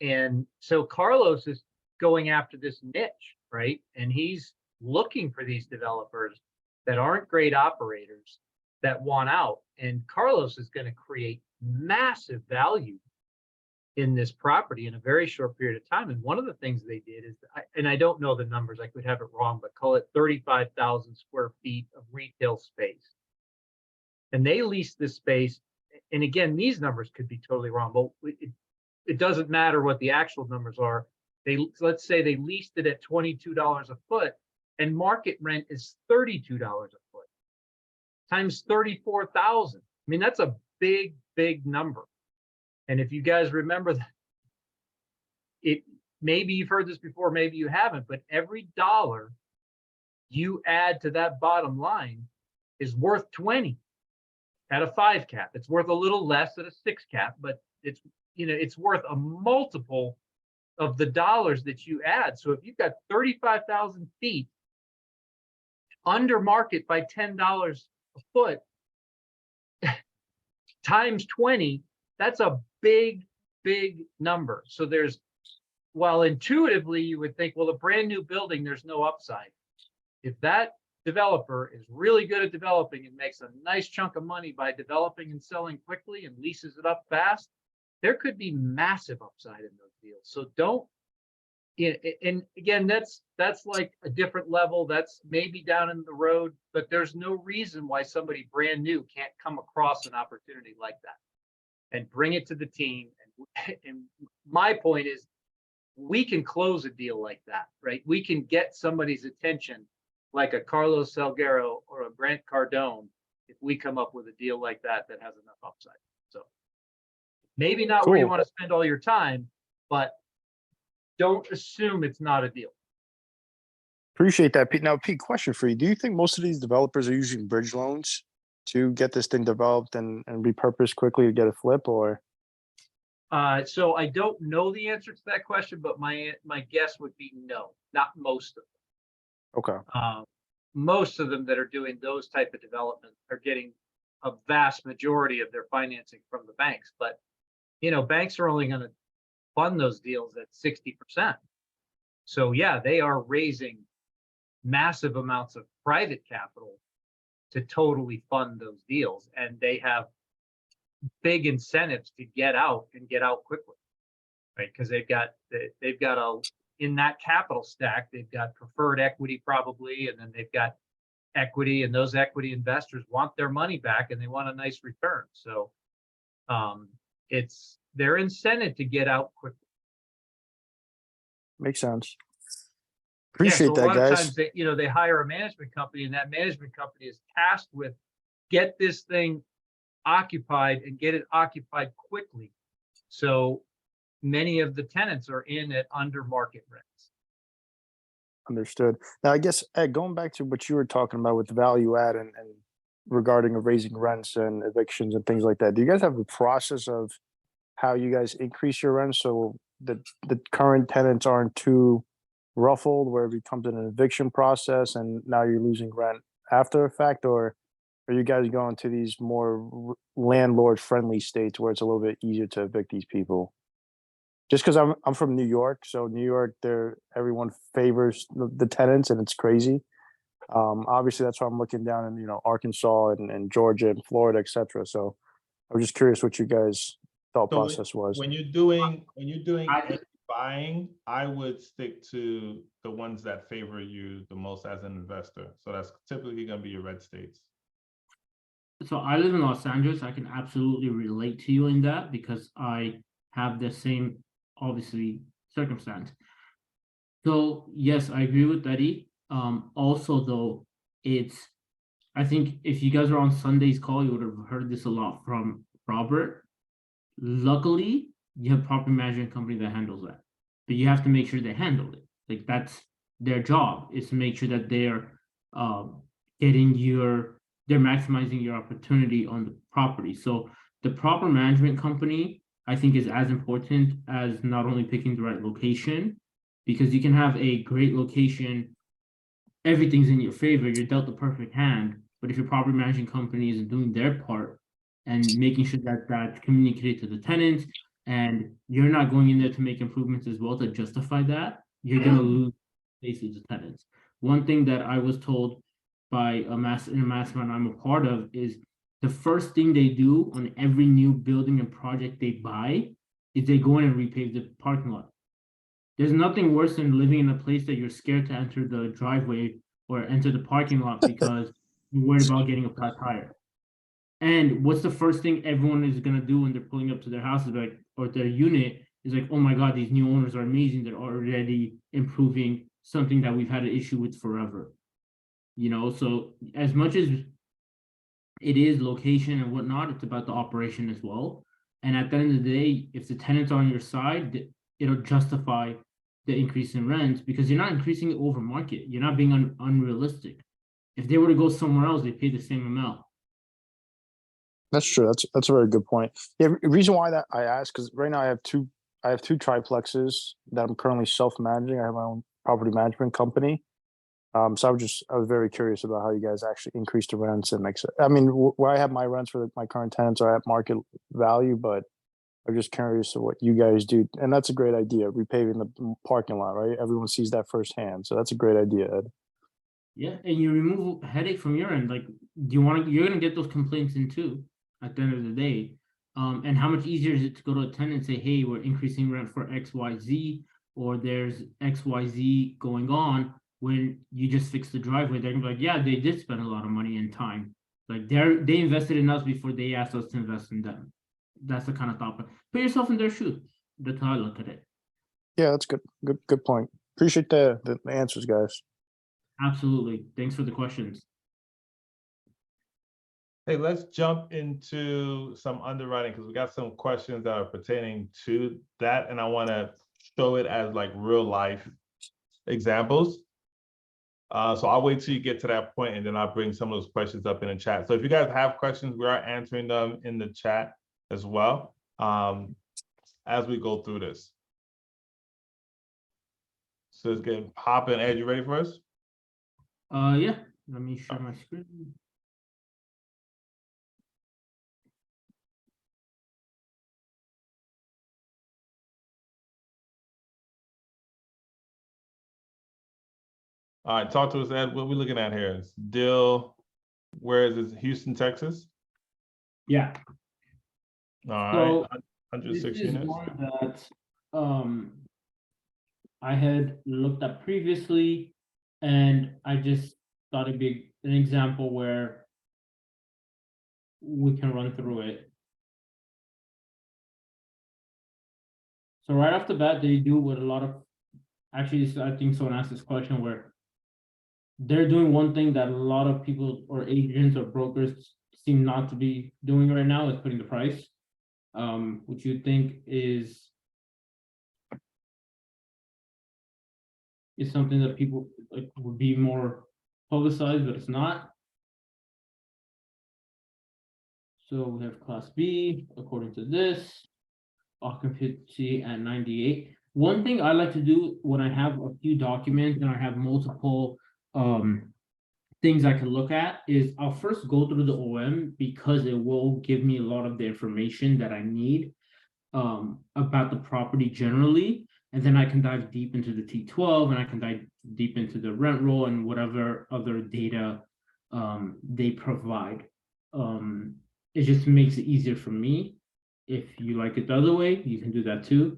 S5: And so Carlos is going after this niche, right? And he's looking for these developers that aren't great operators that want out. And Carlos is going to create massive value in this property in a very short period of time. And one of the things they did is, and I don't know the numbers, I could have it wrong, but call it 35,000 square feet of retail space. And they leased this space. And again, these numbers could be totally wrong, but it doesn't matter what the actual numbers are. Let's say they leased it at $22 a foot and market rent is $32 a foot times 34,000. I mean, that's a big, big number. And if you guys remember that, maybe you've heard this before, maybe you haven't, but every dollar you add to that bottom line is worth 20 at a 5 cap. It's worth a little less at a 6 cap, but it's worth a multiple of the dollars that you add. So if you've got 35,000 feet under market by $10 a foot times 20, that's a big, big number. So while intuitively you would think, well, a brand new building, there's no upside. If that developer is really good at developing and makes a nice chunk of money by developing and selling quickly and leases it up fast, there could be massive upside in those deals. So and again, that's like a different level. That's maybe down in the road, but there's no reason why somebody brand new can't come across an opportunity like that and bring it to the team. And my point is, we can close a deal like that, right? We can get somebody's attention like a Carlos Salguero or a Brent Cardone if we come up with a deal like that has enough upside. So maybe not where you
S4: Cool.
S5: want to spend all your time, but don't assume it's not a deal.
S4: Appreciate that, Pete. Now, Pete, question for you. Do you think most of these developers are using bridge loans to get this thing developed and repurposed quickly to get a flip, or?
S5: So I don't know the answer to that question, but my guess would be no, not most of them.
S4: Okay.
S5: Most of them that are doing those type of development are getting a vast majority of their financing from the banks. But, banks are only going to fund those deals at 60%. So yeah, they are raising massive amounts of private capital to totally fund those deals. And they have big incentives to get out and get out quickly. right? Because they've got in that capital stack, they've got preferred equity probably, and then they've got equity, and those equity investors want their money back and they want a nice return. So they're incented to get out quickly.
S4: Makes sense.
S5: Yeah,
S4: Appreciate
S5: so a
S4: that,
S5: lot of
S4: guys.
S5: times they hire a management company, and that management company is tasked with get this thing occupied and get it occupied quickly. So many of the tenants are in at under market rents.
S4: Understood. Now, I guess, Ed, going back to what you were talking about with value add and regarding raising rents and evictions and things like that, do you guys have a process of how you guys increase your rents so the current tenants aren't too ruffled where it becomes an eviction process and now you're losing rent after the fact? Or are you guys going to these more landlord friendly states where it's a little bit easier to evict these people? Just because I'm from New York, so New York, everyone favors the tenants, and it's crazy. Obviously, that's why I'm looking down in Arkansas and Georgia and Florida, etc. So I was just curious what you guys thought
S1: So
S4: process was.
S1: when you're doing
S2: I-
S1: any buying, I would stick to the ones that favor you the most as an investor. So that's typically going to be your red states.
S2: So I live in Los Angeles. I can absolutely relate to you in that because I have the same, obviously, circumstance. So yes, I agree with Eddy. Also though, I think if you guys were on Sunday's call, you would have heard this a lot from Robert. Luckily, you have property management company that handles that, but you have to make sure they handle it. Like that's their job, is to make sure that they're they're maximizing your opportunity on the property. So the proper management company, I think, is as important as not only picking the right location, because you can have a great location, everything's in your favor, you're dealt the perfect hand, but if your property management company isn't doing their part and making sure that that's communicated to the tenants, and you're not going in there to make improvements as well to justify that, you're going to lose basically the tenants. One thing that I was told by in a mastermind I'm a part of is the first thing they do on every new building and project they buy is they go in and repave the parking lot. There's nothing worse than living in a place that you're scared to enter the driveway or enter the parking lot because you're worried about getting a flat tire. And what's the first thing everyone is gonna do when they're pulling up to their houses, like, or their unit, is like, oh my God, these new owners are amazing. They're already improving something that we've had an issue with forever. So as much as it is location and whatnot, it's about the operation as well. And at the end of the day, if the tenants are on your side, it'll justify the increase in rents because you're not increasing it over market. You're not being unrealistic. If they were to go somewhere else, they pay the same amount.
S4: That's true. That's a very good point. Yeah, the reason why that I asked, because right now I have two triplexes that I'm currently self-managing. I have my own property management company. So I was very curious about how you guys actually increase the rents and make it. I mean, where I have my rents for my current tenants are at market value, but I'm just curious of what you guys do. And that's a great idea, repaving the parking lot, right? Everyone sees that firsthand. So that's a great idea, Ed.
S2: Yeah, and you remove a headache from your end. Like, you're gonna get those complaints in too at the end of the day. And how much easier is it to go to a tenant and say, hey, we're increasing rent for XYZ, or there's XYZ going on, when you just fix the driveway, they're gonna be like, yeah, they did spend a lot of money and time. Like they invested in us before they asked us to invest in them. That's the kind of thought. But put yourself in their shoes. That's how I look at it.
S4: Yeah, that's good. Good point. Appreciate the answers, guys.
S2: Absolutely. Thanks for the questions.
S1: Hey, let's jump into some underwriting because we got some questions that are pertaining to that, and I want to show it as like real life examples. So I'll wait till you get to that point, and then I'll bring some of those questions up in the chat. So if you guys have questions, we are answering them in the chat as well as we go through this. So it's getting popping. Ed, you ready for us?
S2: Yeah. Let me share my screen.
S1: All right, talk to us, Ed. What are we looking at here? It's Dill, where is this? Houston, Texas?
S2: Yeah.
S1: All right,
S2: So
S1: 106
S2: this is
S1: units.
S2: one that I had looked up previously, and I just thought it'd be an example where we can run through it. So right off the bat, they do what a lot of, actually, I think someone asked this question where they're doing one thing that a lot of people or agents or brokers seem not to be doing right now is putting the price, which you think is something that people like would be more publicized, but it's not. So we have Class B, according to this, occupancy at 98. One thing I like to do when I have a few documents and I have multiple things I can look at is I'll first go through the OM because it will give me a lot of the information that I need about the property generally. And then I can dive deep into the T12 and I can dive deep into the rent roll and whatever other data they provide. It just makes it easier for me. If you like it the other way, you can do that too.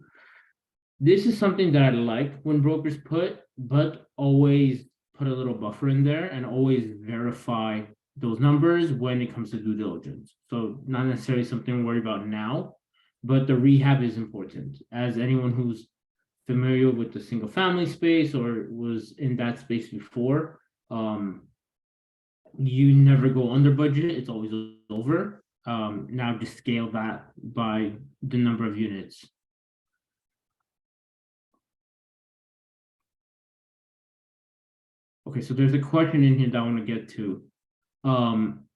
S2: This is something that I like when brokers put, but always put a little buffer in there and always verify those numbers when it comes to due diligence. So not necessarily something to worry about now, but the rehab is important. As anyone who's familiar with the single family space or was in that space before, you never go under budget, it's always over. Now just scale that by the number of units. Okay, so there's a question in here that I want to get to.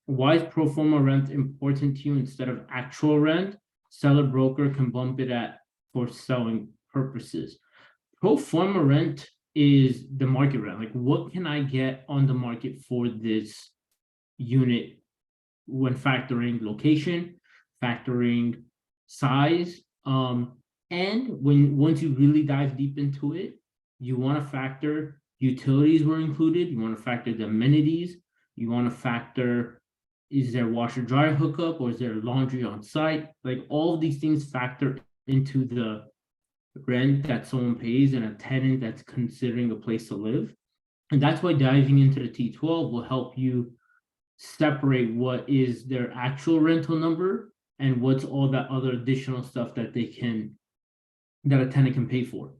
S2: Why is pro forma rent important to you instead of actual rent? Seller broker can bump it at for selling purposes. Pro forma rent is the market rent. Like, what can I get on the market for this unit when factoring location, factoring size, and once you really dive deep into it, you want to factor utilities were included, you want to factor the amenities, you want to factor, is there washer dryer hookup or is there laundry on site? Like, all of these things factor into the rent that someone pays and a tenant that's considering a place to live. And that's why diving into the T12 will help you separate what is their actual rental number and what's all that other additional stuff that a tenant can pay for,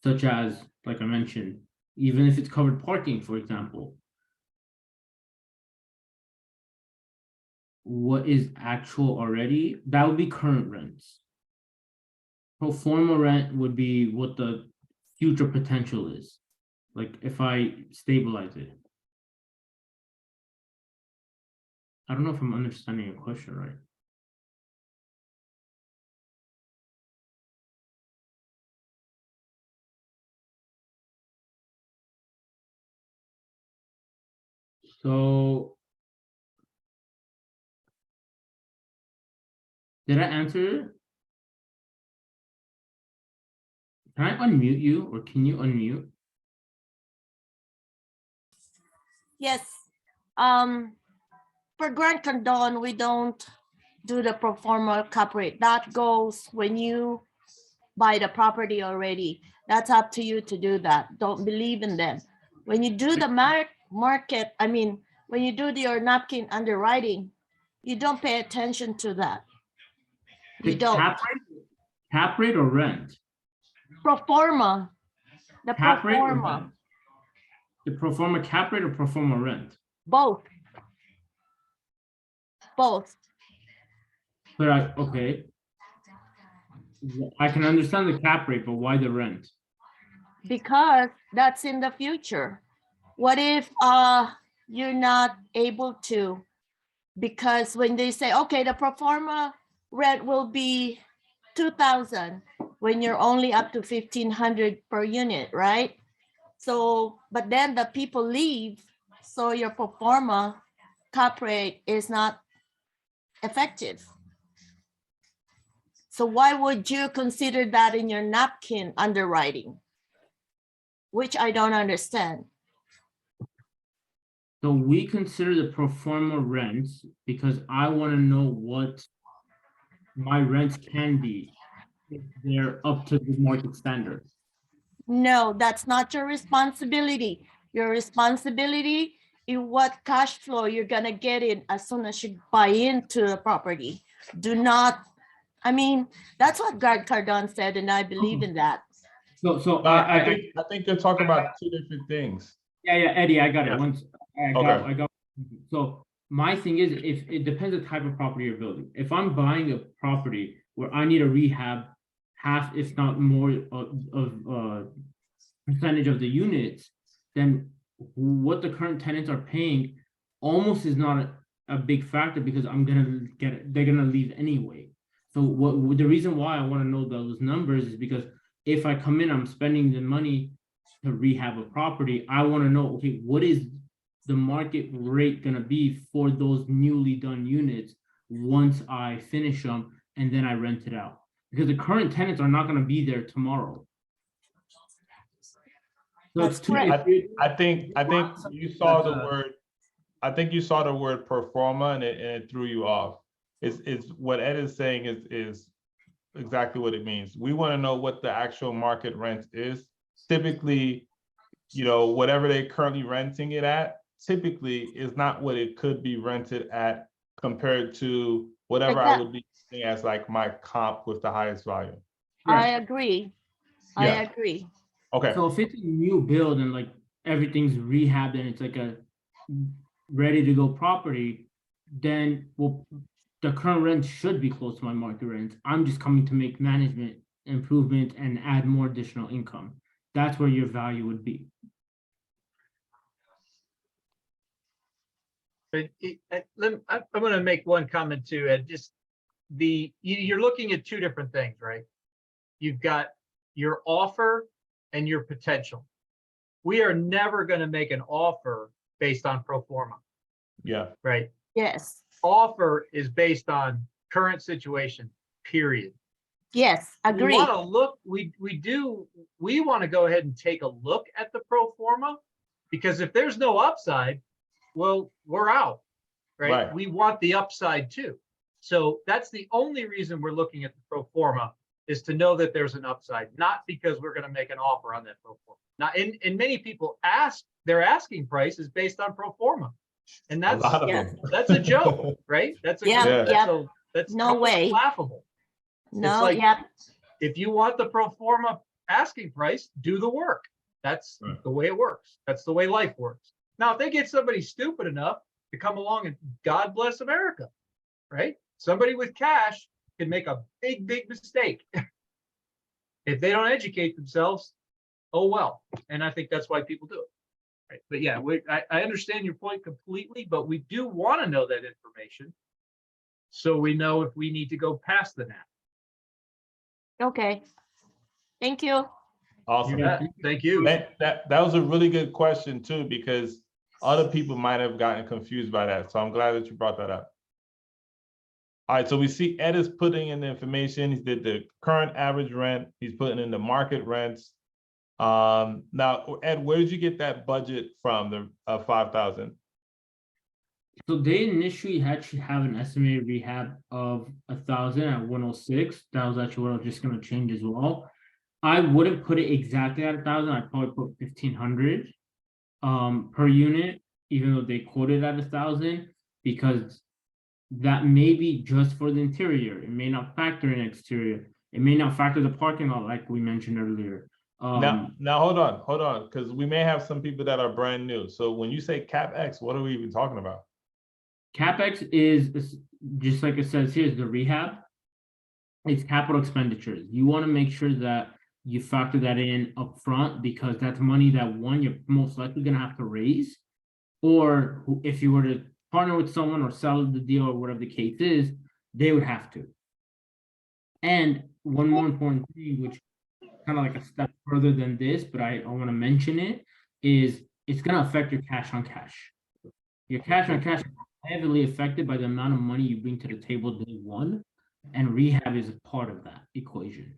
S2: such as, like I mentioned, even if it's covered parking, for example. What is actual already? That would be current rents. Pro forma rent would be what the future potential is. Like if I stabilize it. I don't know if I'm understanding your question right. So, did I answer it? Can I unmute you, or can you unmute?
S6: Yes. For Grant Cardone, we don't do the pro forma cap rate. That goes when you buy the property already. That's up to you to do that. Don't believe in them. When you do the market, I mean, when you do your napkin underwriting, you don't pay attention to that. You
S2: The
S6: don't.
S2: Cap rate or rent?
S6: Pro forma. The pro
S2: Cap rate or
S6: forma.
S2: rent? The pro forma cap rate or pro forma rent?
S6: Both. Both.
S2: But okay. I can understand the cap rate, but why the rent?
S6: Because that's in the future. What if you're not able to? Because when they say, okay, the pro forma rent will be 2,000 when you're only up to 1,500 per unit, right? So, but then the people leave, so your pro forma cap rate is not effective. So why would you consider that in your napkin underwriting? Which I don't understand.
S2: So we consider the pro forma rents because I want to know what my rents can be if they're up to the market standard.
S6: No, that's not your responsibility. Your responsibility is what cash flow you're gonna get in as soon as you buy into the property. Do not, I mean, that's what Grant Cardone said, and I believe in that.
S2: So
S1: I think you're talking about two different things.
S2: yeah, Eddie, I got
S1: Yeah.
S2: it. Once
S1: Okay.
S2: I got. So my thing is, if it depends the type of property you're building. If I'm buying a property where I need a rehab half, if not more, of percentage of the units, then what the current tenants are paying almost is not a big factor because they're gonna leave anyway. So the reason why I want to know those numbers is because if I come in, I'm spending the money to rehab a property, I want to know, okay, what is the market rate gonna be for those newly done units once I finish them and then I rent it out? Because the current tenants are not gonna be there tomorrow. So
S6: That's
S2: it's too.
S6: correct.
S1: I think you saw the word. I think you saw the word pro forma and it threw you off. It's what Ed is saying is exactly what it means. We want to know what the actual market rent is. Typically, whatever they're currently renting it at, typically is not what it could be rented at compared to whatever I would be seeing as like my comp with the highest value.
S6: I agree. I
S1: Yeah.
S6: agree.
S1: Okay.
S2: So if it's a new build and like everything's rehabbed and it's like a ready to go property, then the current rent should be close to my market rent. I'm just coming to make management improvement and add more additional income. That's where your value would be.
S5: But I'm going to make one comment too, Ed. Just you're looking at two different things, right? You've got your offer and your potential. We are never going to make an offer based on pro forma,
S1: Yeah.
S5: right?
S6: Yes.
S5: Offer is based on current situation, period.
S6: Yes,
S5: We
S6: agree.
S5: want to look, we want to go ahead and take a look at the pro forma, because if there's no upside, well, we're out, right?
S1: Right.
S5: We want the upside too. So that's the only reason we're looking at the pro forma, is to know that there's an upside, not because we're going to make an offer on that pro forma. Now, and many people their asking price is based on pro forma, and
S1: A lot of
S6: Yeah.
S1: them.
S5: that's a joke, right? That's
S6: No way.
S5: laughable.
S6: No,
S5: like-
S6: yeah,
S5: If you want the pro forma asking price, do the work. That's
S1: Right.
S5: the way it works. That's the way life works. Now, if they get somebody stupid enough to come along, and God bless America, right? Somebody with cash can make a big, big mistake. If they don't educate themselves, oh well. And I think that's why people do it. Right? But yeah, I understand your point completely, but we do want to know that information so we know if we need to go past the NAP.
S6: okay. Thank you.
S1: Awesome.
S5: Yeah, thank you.
S1: That was a really good question too, because other people might have gotten confused by that. So I'm glad that you brought that up. All right, so we see Ed is putting in the information. He did the current average rent. He's putting in the market rents. Now, Ed, where did you get that budget from, the 5,000?
S2: So they initially actually have an estimated rehab of 1,000 at 106. That was actually what I was just going to change as well. I wouldn't put it exactly at 1,000. I'd probably put 1,500 per unit, even though they quoted at 1,000, because that may be just for the interior. It may not factor in exterior. It may not factor the parking lot, like we mentioned earlier.
S1: Now hold on, because we may have some people that are brand new. So when you say CapEx, what are we even talking about?
S2: CapEx is just like it says here, is the rehab. It's capital expenditures. You want to make sure that you factor that in upfront, because that's money that you're most likely going to have to raise, or if you were to partner with someone or sell the deal or whatever the case is, they would have to. And one more important thing, which kind of like a step further than this, but I want to mention it, is it's going to affect your cash on cash. Your cash on cash is heavily affected by the amount of money you bring to the table day one, and rehab is a part of that equation.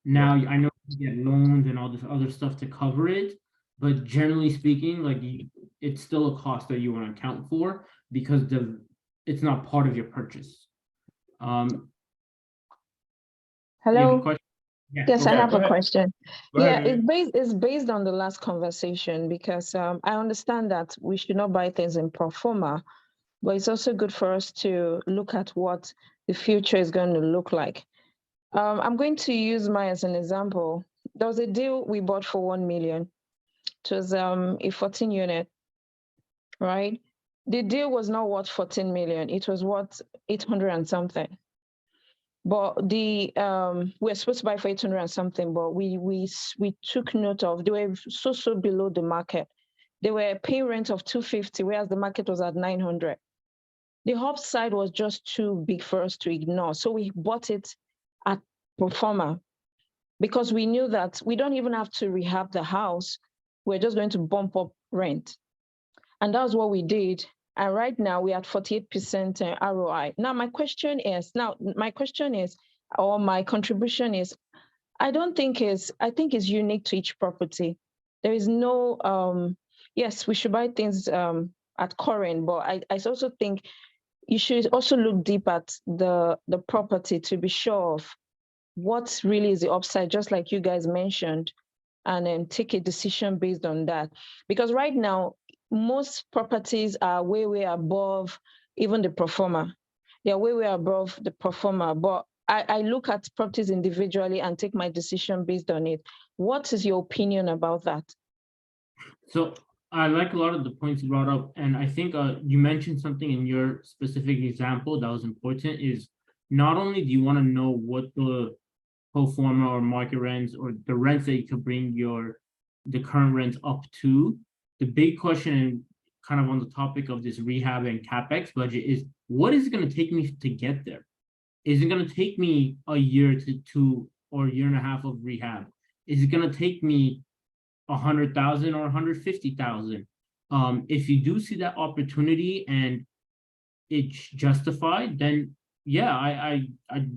S2: Now, I know you get loans and all this other stuff to cover it, but generally speaking, it's still a cost that you want to account for, because it's not part of your purchase.
S7: Hello. Yes, I
S1: Okay,
S7: have
S1: go
S7: a
S1: ahead.
S7: question.
S1: Go
S7: Yeah,
S1: ahead,
S7: it's based on the last conversation because I understand that we should not buy things in pro forma, but it's also good for us to look at what the future is going to look like. I'm going to use mine as an example. There was a deal we bought for 1 million. It was a 14 unit, right? The deal was not worth 14 million. It was worth 800 and something. But the we're supposed to buy for 800 and something, but we took note of they were so below the market. They were paying rent of 250, whereas the market was at 900. The upside was just too big for us to ignore. So we bought it at pro forma because we knew that we don't even have to rehab the house. We're just going to bump up rent. And that's what we did. And right now we're at 48% ROI. Now my contribution is, I think it's unique to each property. There is no, yes, we should buy things at current, but I also think you should also look deep at the property to be sure of what really is the upside, just like you guys mentioned, and then take a decision based on that. Because right now, most properties are way above even the pro forma. They're way above the pro forma. But I look at properties individually and take my decision based on it. What is your opinion about that?
S2: So I like a lot of the points you brought up, and I think you mentioned something in your specific example that was important. Is not only do you want to know what the pro forma or market rents or the rents that you could bring the current rents up to. The big question, kind of on the topic of this rehab and CapEx budget, is what is it going to take me to get there? Is it going to take me a year to 2 or a year and a half of rehab? Is it going to take me 100,000 or 150,000? If you do see that opportunity and it's justified, then yeah, I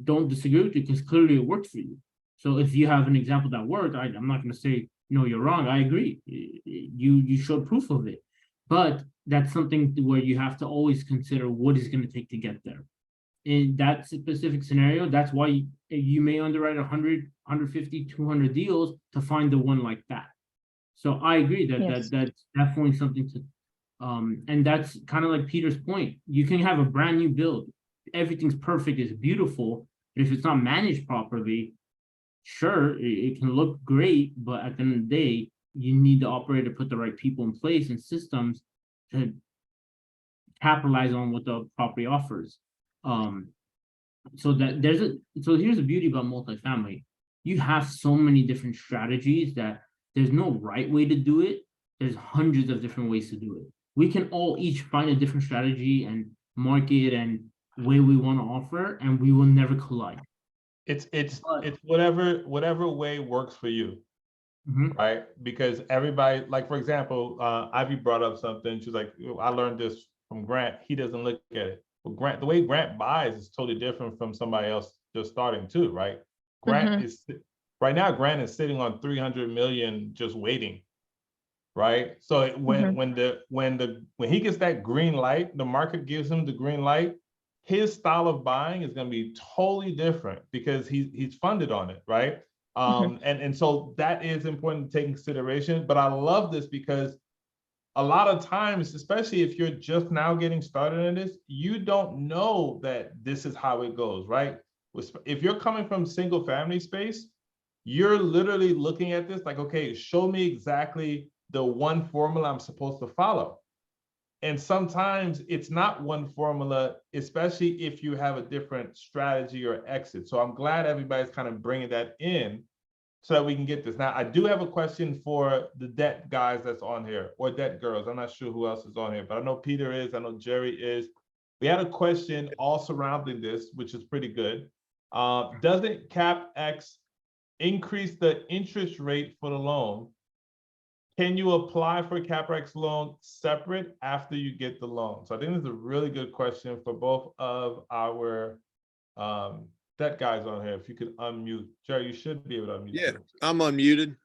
S2: don't disagree with you because clearly it worked for you. So if you have an example that worked, I'm not going to say no, you're wrong. I agree. You showed proof of it, but that's something where you have to always consider what is going to take to get there. In that specific scenario, that's why you may underwrite 100, 150, 200 deals to find the one like that. So I agree that's definitely something to, and that's kind of like Peter's point. You can have a brand new build. Everything's perfect, it's beautiful, but if it's not managed properly, sure, it can look great, but at the end of the day, you need the operator to put the right people in place and systems to capitalize on what the property offers. So here's the beauty about multifamily. You have so many different strategies that there's no right way to do it. There's hundreds of different ways to do it. We can all each find a different strategy and market and way we want to offer, and we will never collide.
S1: It's whatever way works for you, right? Because everybody, like for example, Ivy brought up something. She's like, I learned this from Grant. He doesn't look at it. Well, Grant, the way Grant buys is totally different from somebody else just starting too, right? Grant is right now. Grant is sitting on 300 million, just waiting, right? So when he gets that green light, the market gives him the green light. His style of buying is going to be totally different because he's funded on it, right? And so that is important to take in consideration. But I love this because a lot of times, especially if you're just now getting started in this, you don't know that this is how it goes, right? If you're coming from single family space, you're literally looking at this like, okay, show me exactly the one formula I'm supposed to follow. And sometimes it's not one formula, especially if you have a different strategy or exit. So I'm glad everybody's kind of bringing that in so that we can get this. Now, I do have a question for the debt guys that's on here, or debt girls. I'm not sure who else is on here, but I know Peter is, I know Jerry is. We had a question all surrounding this, which is pretty good. Doesn't CapEx increase the interest rate for the loan? Can you apply for a CapEx loan separate after you get the loan? So I think this is a really good question for both of our debt guys on here. If you could unmute. Jerry, you should be able to unmute.
S8: Yeah,
S1: too.
S8: I'm unmuted.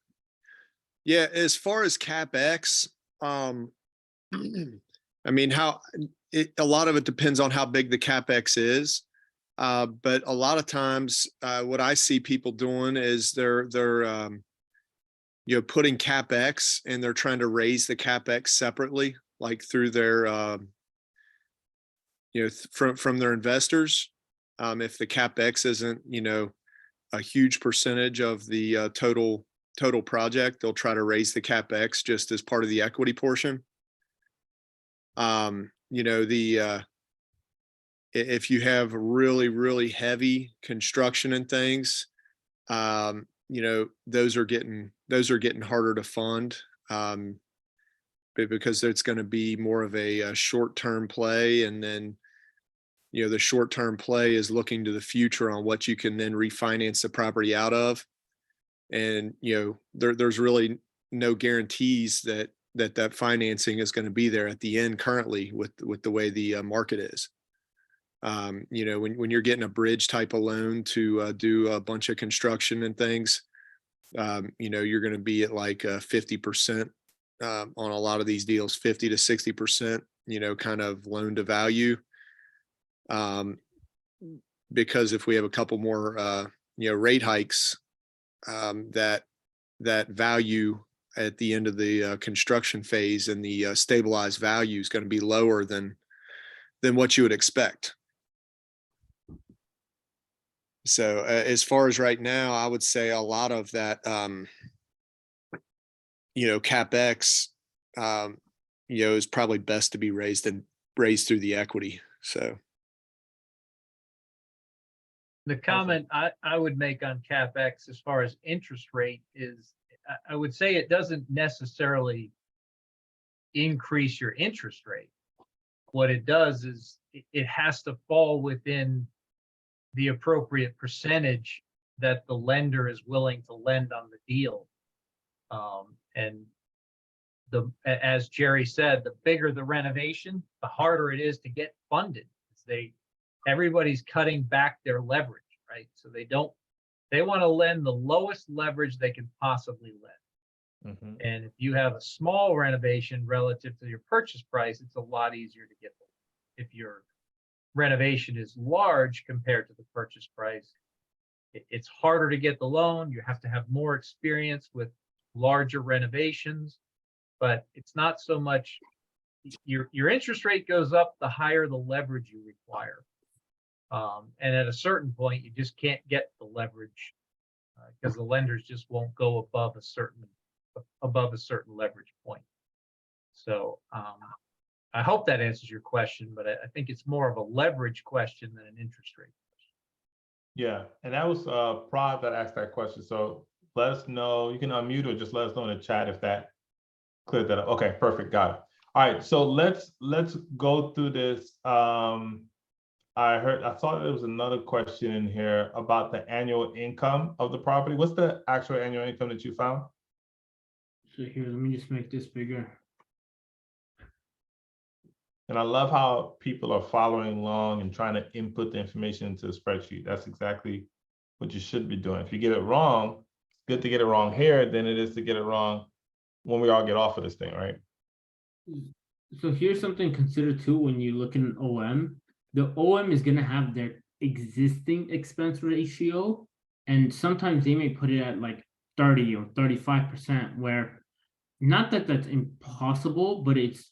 S8: Yeah, as far as CapEx, I mean, a lot of it depends on how big the CapEx is. But a lot of times, what I see people doing is they're putting CapEx and they're trying to raise the CapEx separately, like through their from their investors. If the CapEx isn't a huge percentage of the total project, they'll try to raise the CapEx just as part of the equity portion. If you have really, really heavy construction and things, those are getting harder to fund, because it's going to be more of a short-term play. And then, the short-term play is looking to the future on what you can then refinance the property out of. And, there's really no guarantees that financing is going to be there at the end currently with the way the market is. When you're getting a bridge type of loan to do a bunch of construction and things, you're going to be at like 50% on a lot of these deals, 50 to 60%, kind of loan to value. Because if we have a couple more, rate hikes, that value at the end of the construction phase and the stabilized value is going to be lower than what you would expect. So as far as right now, I would say a lot of that, CapEx, is probably best to be raised through the equity. So
S5: The comment I would make on CapEx as far as interest rate is, I would say it doesn't necessarily increase your interest rate. What it does is it has to fall within the appropriate percentage that the lender is willing to lend on the deal. And as Jerry said, the bigger the renovation, the harder it is to get funded. Everybody's cutting back their leverage, right? So they want to lend the lowest leverage they can possibly lend.
S1: Mhm.
S5: And if you have a small renovation relative to your purchase price, it's a lot easier to get. If your renovation is large compared to the purchase price, it's harder to get the loan. You have to have more experience with larger renovations, but it's not so much your interest rate goes up the higher the leverage you require. And at a certain point, you just can't get the leverage because the lenders just won't go above a certain leverage point. So I hope that answers your question, but I think it's more of a leverage question than an interest rate question.
S1: Yeah, and that was Prod that asked that question. So let us know. You can unmute or just let us know in the chat if that cleared that up. Okay, perfect, got it. All right, so let's go through this. I thought there was another question in here about the annual income of the property. What's the actual annual income that you found?
S2: So here, let me just make this bigger.
S1: And I love how people are following along and trying to input the information into the spreadsheet. That's exactly what you should be doing. If you get it wrong, it's good to get it wrong here than it is to get it wrong when we all get off of this thing, right?
S2: So here's something to consider too when you look in OM. The OM is going to have their existing expense ratio, and sometimes they may put it at like 30 or 35%, where not that that's impossible, but it's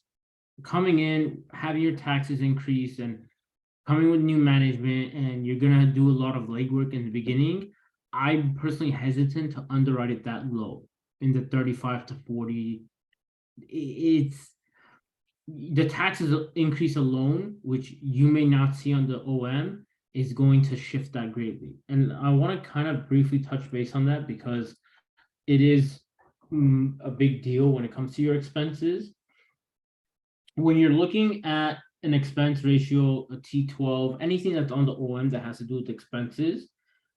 S2: coming in, having your taxes increase and coming with new management, and you're going to do a lot of legwork in the beginning. I'm personally hesitant to underwrite it that low in the 35 to 40. It's the taxes increase alone, which you may not see on the OM, is going to shift that greatly. And I want to kind of briefly touch base on that because it is a big deal when it comes to your expenses. When you're looking at an expense ratio, a T12, anything that's on the OM that has to do with expenses,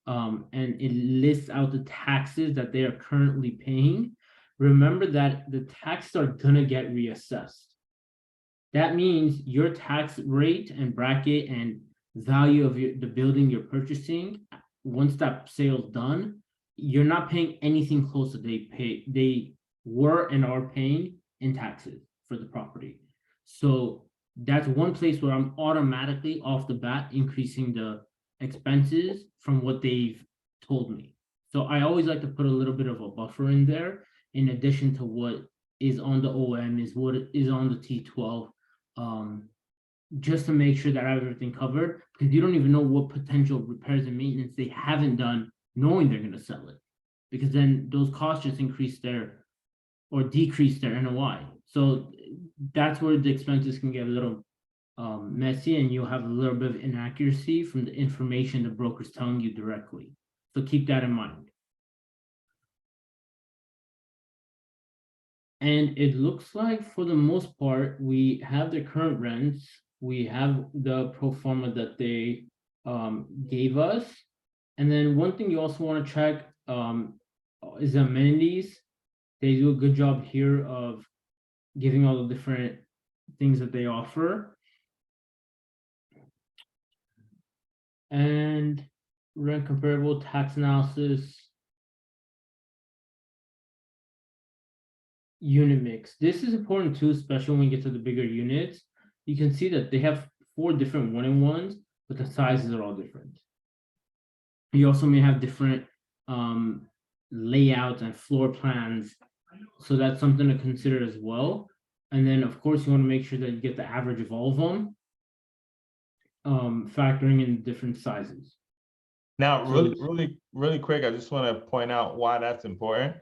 S2: and it lists out the taxes that they are currently paying, remember that the taxes are going to get reassessed. That means your tax rate and bracket and value of the building you're purchasing, once that sale's done, you're not paying anything close to they were and are paying in taxes for the property. So that's one place where I'm automatically off the bat increasing the expenses from what they've told me. So I always like to put a little bit of a buffer in there in addition to what is on the OM, is what is on the T12, just to make sure that I have everything covered, because you don't even know what potential repairs and maintenance they haven't done knowing they're going to sell it, because then those costs just increase their or decrease their NOI. So that's where the expenses can get a little messy, and you'll have a little bit of inaccuracy from the information the broker's telling you directly. So keep that in mind. And it looks like for the most part, we have the current rents, we have the pro forma that they gave us. And then one thing you also want to check is amenities. They do a good job here of giving all the different things that they offer. And rent comparable, tax analysis, unit mix. This is important too, especially when you get to the bigger units. You can see that they have 4 different 1-in-1s, but the sizes are all different. You also may have different layouts and floor plans, so that's something to consider as well. And then of course you want to make sure that you get the average of all of them, factoring in different sizes.
S1: Now, really quick, I just want to point out why that's important.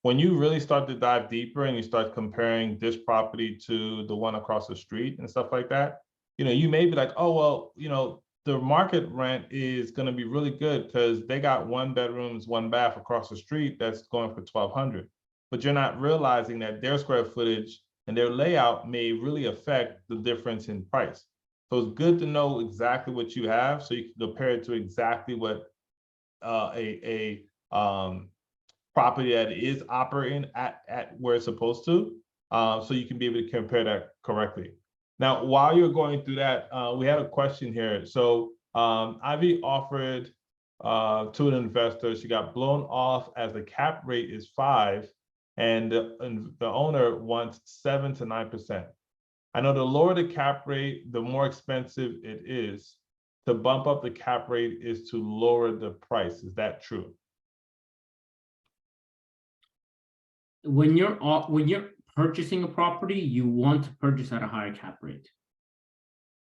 S1: When you really start to dive deeper and you start comparing this property to the one across the street and stuff like that, you may be like, oh, well, the market rent is going to be really good because they got 1 bedrooms, 1 bath across the street that's going for $1,200. But you're not realizing that their square footage and their layout may really affect the difference in price. So it's good to know exactly what you have so you can compare it to exactly what a property that is operating at where it's supposed to, so you can be able to compare that correctly. Now, while you're going through that, we had a question here. So Ivy offered to an investor, she got blown off as the cap rate is 5 and the owner wants 7 to 9%. I know the lower the cap rate, the more expensive it is. To bump up the cap rate is to lower the price. Is that true?
S2: When you're purchasing a property, you want to purchase at a higher cap rate.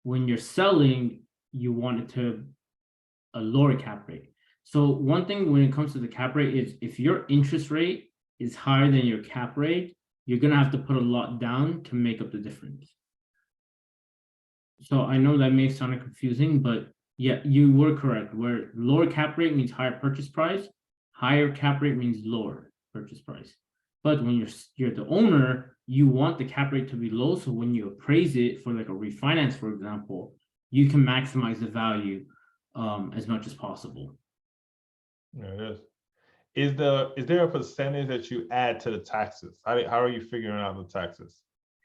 S2: When you're selling, you want it to a lower cap rate. So one thing when it comes to the cap rate is if your interest rate is higher than your cap rate, you're gonna have to put a lot down to make up the difference. So I know that may sound confusing, but yeah, you were correct. Where lower cap rate means higher purchase price, higher cap rate means lower purchase price. But when you're the owner, you want the cap rate to be low. So when you appraise it for like a refinance, for example, you can maximize the value as much as possible.
S1: There it is. Is there a percentage that you add to the taxes? How are you figuring out the taxes?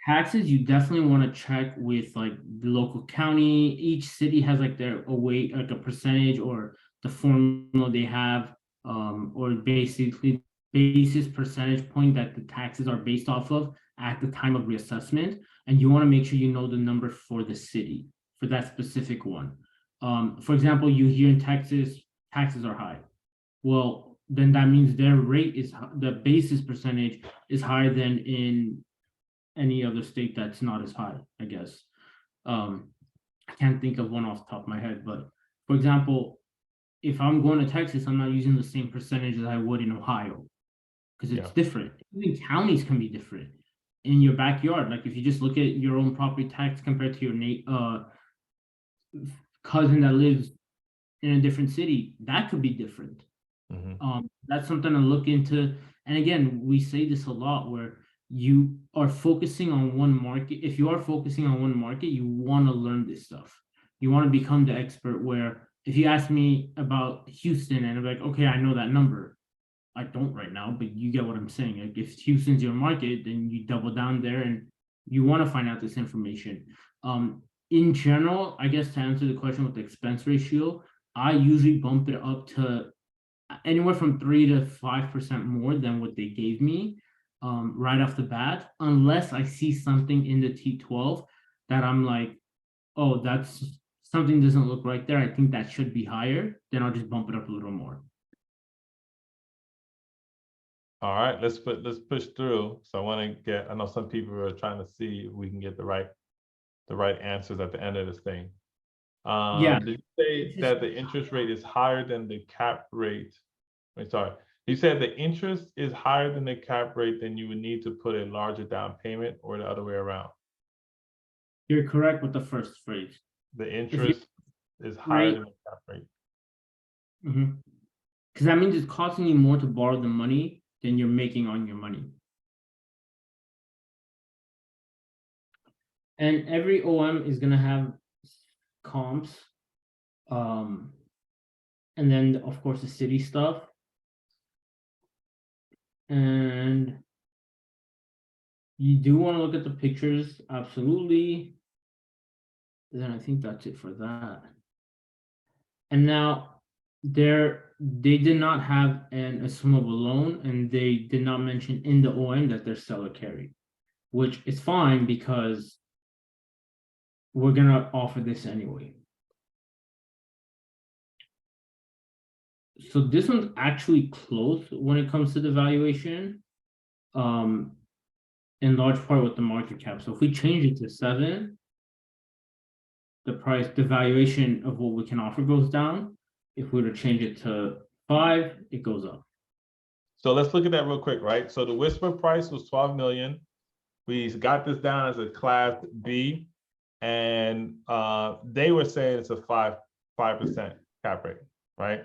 S2: Taxes, you definitely want to check with like the local county. Each city has like their weight, like a percentage or the formula they have, or basically basis percentage point that the taxes are based off of at the time of reassessment. And you want to make sure you know the number for the city for that specific one. For example, you hear in Texas, taxes are high. Well, then that means their rate is, the basis percentage is higher than in any other state that's not as high, I guess. I can't think of one off the top of my head, but for example, if I'm going to Texas, I'm not using the same percentage as I would in Ohio because it's different. Even counties can be different. In your backyard, like if you just look at your own property tax compared to your cousin that lives in a different city, that could be different. That's something to look into. And again, we say this a lot where you are focusing on one market. If you are focusing on one market, you want to learn this stuff. You want to become the expert where if you ask me about Houston and I'm like, okay, I know that number. I don't right now, but you get what I'm saying. Like if Houston's your market, then you double down there and you want to find out this information. In general, I guess to answer the question with the expense ratio, I usually bump it up to anywhere from 3 to 5% more than what they gave me right off the bat, unless I see something in the T12 that I'm like, oh, that's something doesn't look right there, I think that should be higher, then I'll just bump it up a little more.
S1: All right, let's push through. So I want to get, I know some people are trying to see if we can get the right answers at the end of this thing.
S2: Yeah.
S1: Did you say that the interest rate is higher than the cap rate? Wait, sorry. You said the interest is higher than the cap rate, then you would need to put a larger down payment, or the other way around?
S2: You're correct with the first phrase.
S1: The interest is higher than the cap rate.
S2: Because that means it's costing you more to borrow the money than you're making on your money. And every OM is gonna have comps. And then of course the city stuff. And you do want to look at the pictures, absolutely. Then I think that's it for that. And now they did not have an assumable loan, and they did not mention in the OM that they're seller carry, which is fine because we're gonna offer this anyway. So this one's actually close when it comes to the valuation, in large part with the market cap. So if we change it to 7, the valuation of what we can offer goes down. If we were to change it to 5, it goes up.
S1: So let's look at that real quick, right? So the whisper price was 12 million. We got this down as a class B, and they were saying it's a 5% cap rate, right?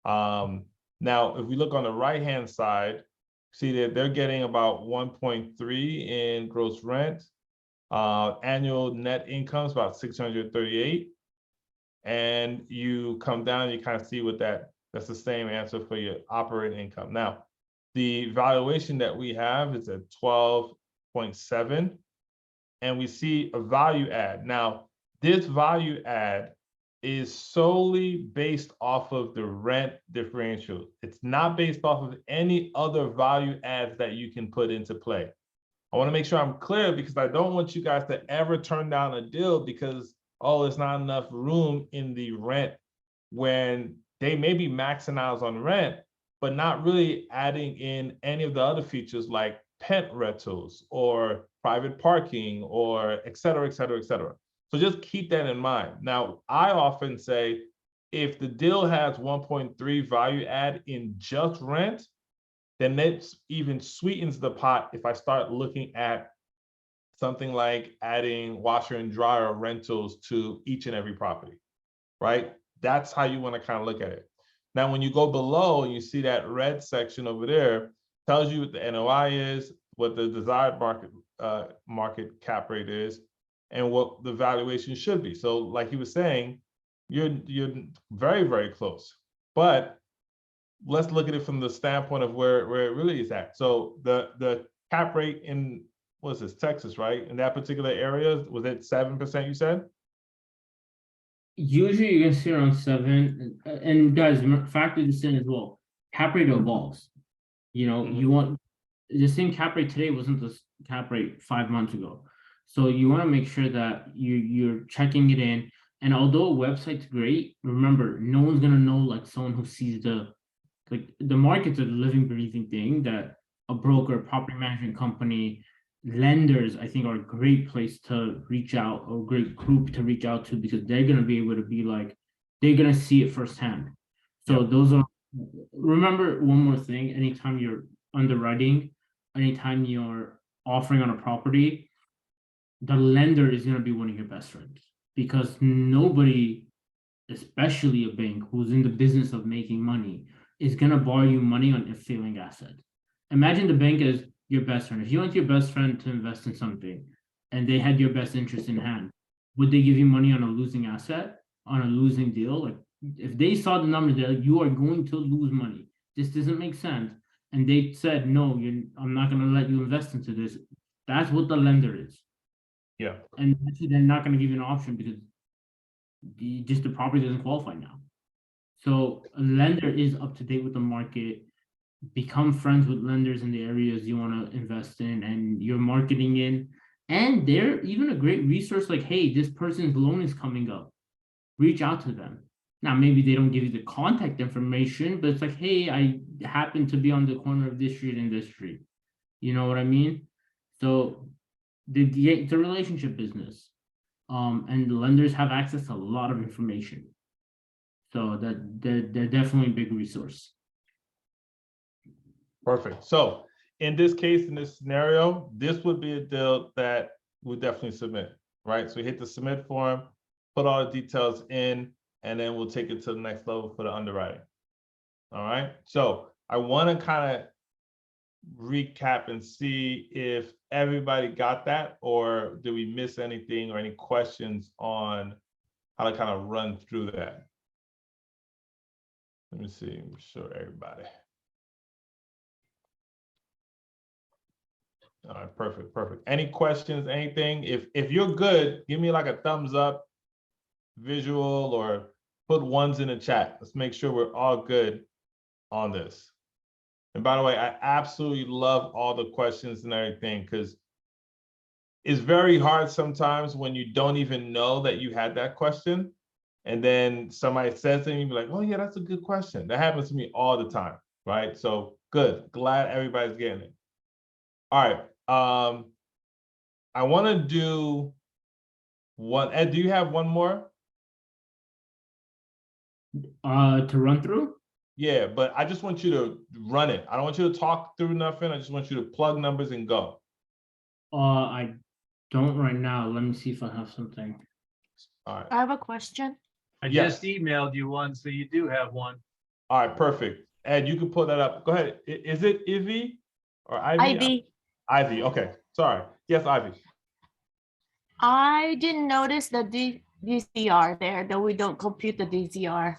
S1: Now, if we look on the right-hand side, see that they're getting about 1.3 in gross rent. Annual net income is about 638. And you come down, you kind of see what that's the same answer for your operating income. Now, the valuation that we have is at 12.7, and we see a value add. Now, this value add is solely based off of the rent differential. It's not based off of any other value adds that you can put into play. I want to make sure I'm clear, because I don't want you guys to ever turn down a deal because, oh, there's not enough room in the rent, when they may be maxing out on rent, but not really adding in any of the other features like pet rentals or private parking or et cetera, et cetera, et cetera. So just keep that in mind. Now, I often say, if the deal has 1.3 value add in just rent, then that even sweetens the pot if I start looking at something like adding washer and dryer rentals to each and every property, right? That's how you want to kind of look at it. Now, when you go below and you see that red section over there, tells you what the NOI is, what the desired market cap rate is, and what the valuation should be. So like he was saying, you're very, very close. But let's look at it from the standpoint of where it really is at. So the cap rate in, what's this, Texas, right? In that particular area, was it 7%, you said?
S2: Usually you're gonna see around 7. And guys, factor this in as well. Cap rate evolves. You know, you want the same cap rate today wasn't the cap rate 5 months ago. So you want to make sure that you're checking it in. And although a website's great, remember, no one's gonna know like someone who sees the market's a living, breathing thing that a broker, property management company, lenders, I think, are a great place to reach out, or a great group to reach out to, because they're gonna be able to be like, they're gonna see it firsthand. So those are, remember one more thing, anytime you're underwriting, anytime you're offering on a property, the lender is going to be one of your best friends, because nobody, especially a bank who's in the business of making money, is going to borrow you money on a failing asset. Imagine the bank as your best friend. If you want your best friend to invest in something and they had your best interest in hand, would they give you money on a losing asset, on a losing deal? Like, if they saw the numbers, they're like, you are going to lose money, this doesn't make sense, and they said, no, I'm not going to let you invest into this, that's what the lender is.
S1: Yeah.
S2: And actually, they're not going to give you an option because the property doesn't qualify now. So a lender is up to date with the market. Become friends with lenders in the areas you want to invest in and you're marketing in. And they're even a great resource like, hey, this person's loan is coming up. reach out to them. Now, maybe they don't give you the contact information, but it's like, hey, I happen to be on the corner of this street and this street. You know what I mean? So it's a relationship business. And the lenders have access to a lot of information. So they're definitely a big resource.
S1: Perfect. So in this case, in this scenario, this would be a deal that we'll definitely submit, right? So we hit the submit form, put all the details in, and then we'll take it to the next level for the underwriting. All right. So I want to kind of recap and see if everybody got that, or did we miss anything or any questions on how to kind of run through that. Let me see, show everybody. All right, perfect, perfect. Any questions, anything? If you're good, give me like a thumbs up, visual, or put ones in the chat. Let's make sure we're all good on this. And by the way, I absolutely love all the questions and everything, because it's very hard sometimes when you don't even know that you had that question. And then somebody says it and you be like, oh yeah, that's a good question. That happens to me all the time, right? So good, glad everybody's getting it. All right, I wanna do one. Ed, do you have one more?
S2: To run through?
S1: Yeah, but I just want you to run it. I don't want you to talk through nothing. I just want you to plug numbers and go.
S2: I don't right now. Let me see if I have something.
S1: All right.
S6: I have a question.
S5: I
S1: Yes.
S5: just emailed you one, so you do have one.
S1: All right, perfect. Ed, you can pull that up. Go ahead. Is it Ivy or Ivy?
S6: Ivy,
S1: Ivy, okay. Sorry. Yes, Ivy.
S6: I didn't notice the DCR there, that we don't compute the DCR.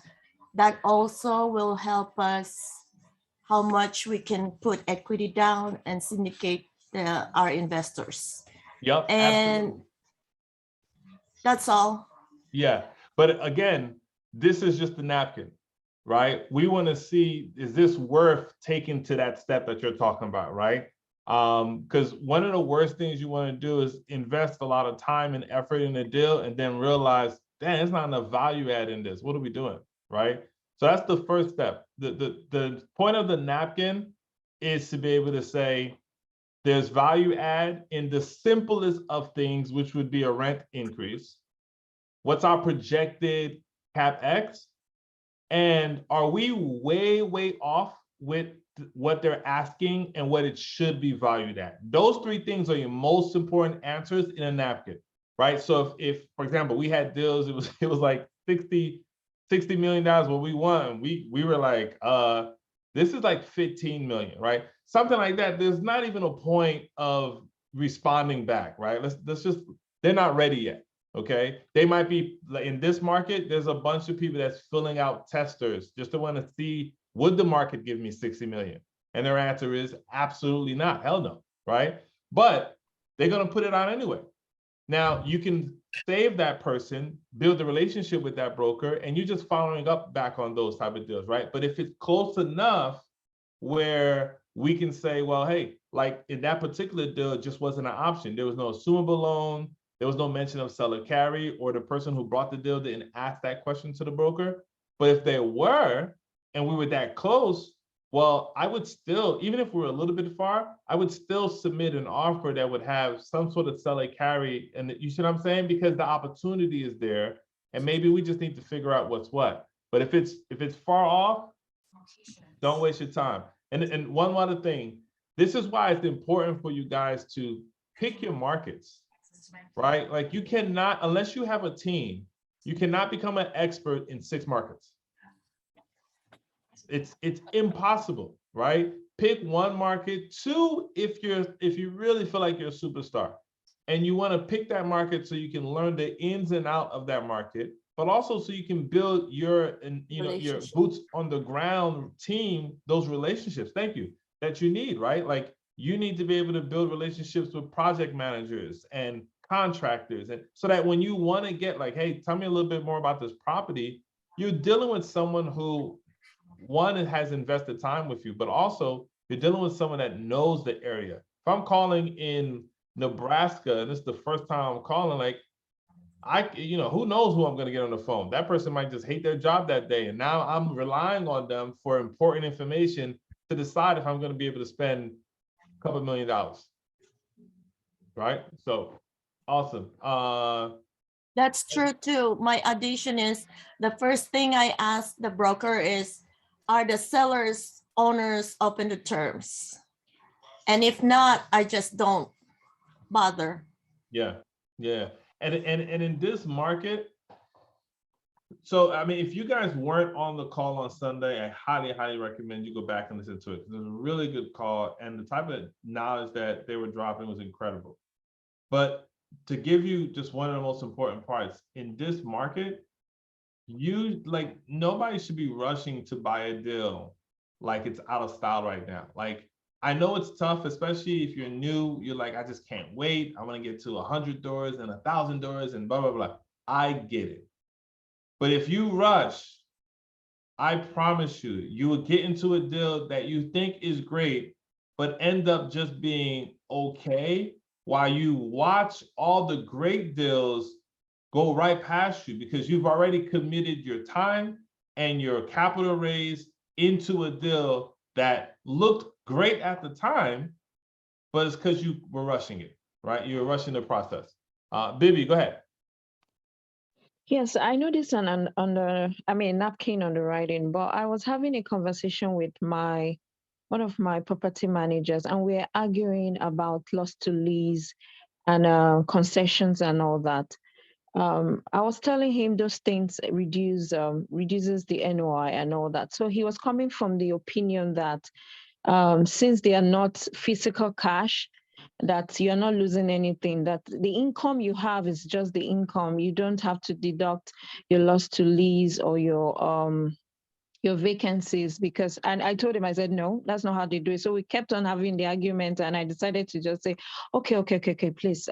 S6: That also will help us how much we can put equity down and syndicate our investors.
S1: Yep.
S6: And
S1: absolutely.
S6: that's all.
S1: Yeah, but again, this is just the napkin, right? We want to see, is this worth taking to that step that you're talking about, right? Because one of the worst things you want to do is invest a lot of time and effort in a deal and then realize, damn, there's not enough value add in this. What are we doing, right? So that's the first step. The point of the napkin is to be able to say, there's value add in the simplest of things, which would be a rent increase. What's our projected CapEx? And are we way, way off with what they're asking and what it should be valued at? Those three things are your most important answers in a napkin, right? So if for example, we had deals, it was like $60 million what we won. We were like, this is like 15 million, right? Something like that. There's not even a point of responding back, right? Let's just, they're not ready yet. Okay, they might be in this market. There's a bunch of people that's filling out testers just to want to see, would the market give me 60 million? And their answer is absolutely not. Hell no, right? But they're going to put it on anyway. Now you can save that person, build a relationship with that broker, and you're just following up back on those type of deals, right? But if it's close enough where we can say, well, hey, like in that particular deal, it just wasn't an option. There was no assumable loan. There was no mention of seller carry, or the person who brought the deal didn't ask that question to the broker. But if they were, and we were that close, well, I would still, even if we were a little bit far, I would still submit an offer that would have some sort of seller carry. And you see what I'm saying? Because the opportunity is there, and maybe we just need to figure out what's what. But if it's far off, don't waste your time. And one other thing, this is why it's important for you guys to pick your markets. Right? Like you cannot, unless you have a team, you cannot become an expert in 6 markets. It's impossible, right? Pick one market. 2, if you really feel like you're a superstar and you want to pick that market so you can learn the ins and out of that market, but also so you can build your your boots on the ground team, those relationships. Thank you. That you need, right? Like you need to be able to build relationships with project managers and contractors, and so that when you want to get like, hey, tell me a little bit more about this property, you're dealing with someone who, one, has invested time with you, but also you're dealing with someone that knows the area. If I'm calling in Nebraska and this is the first time I'm calling, like who knows who I'm going to get on the phone? That person might just hate their job that day. And now I'm relying on them for important information to decide if I'm going to be able to spend a couple $1 million. Right? So awesome.
S6: That's true too. My addition is the first thing I ask the broker is, are the sellers owners open to terms? And if not, I just don't bother.
S1: Yeah. And in this market, so I mean, if you guys weren't on the call on Sunday, I highly recommend you go back and listen to it. It was a really good call, and the type of knowledge that they were dropping was incredible. But to give you just one of the most important parts in this market, nobody should be rushing to buy a deal like it's out of style right now. Like, I know it's tough, especially if you're new. You're like, I just can't wait. I want to get to 100 doors and 1,000 doors and blah, blah, blah. I get it. But if you rush, I promise you, you will get into a deal that you think is great, but end up just being okay while you watch all the great deals go right past you because you've already committed your time and your capital raise into a deal that looked great at the time, but it's because you were rushing it, right? You were rushing the process. Bibi, go ahead.
S7: Yes, I know this on Napkin Underwriting, but I was having a conversation with one of my property managers, and we're arguing about loss to lease and concessions and all that. I was telling him those things reduces the NOI and all that. So he was coming from the opinion that since they are not physical cash, that you're not losing anything, that the income you have is just the income. You don't have to deduct your loss to lease or your vacancies because, and I told him, I said, no, that's not how they do it. So we kept on having the argument and I decided to just say, okay, please,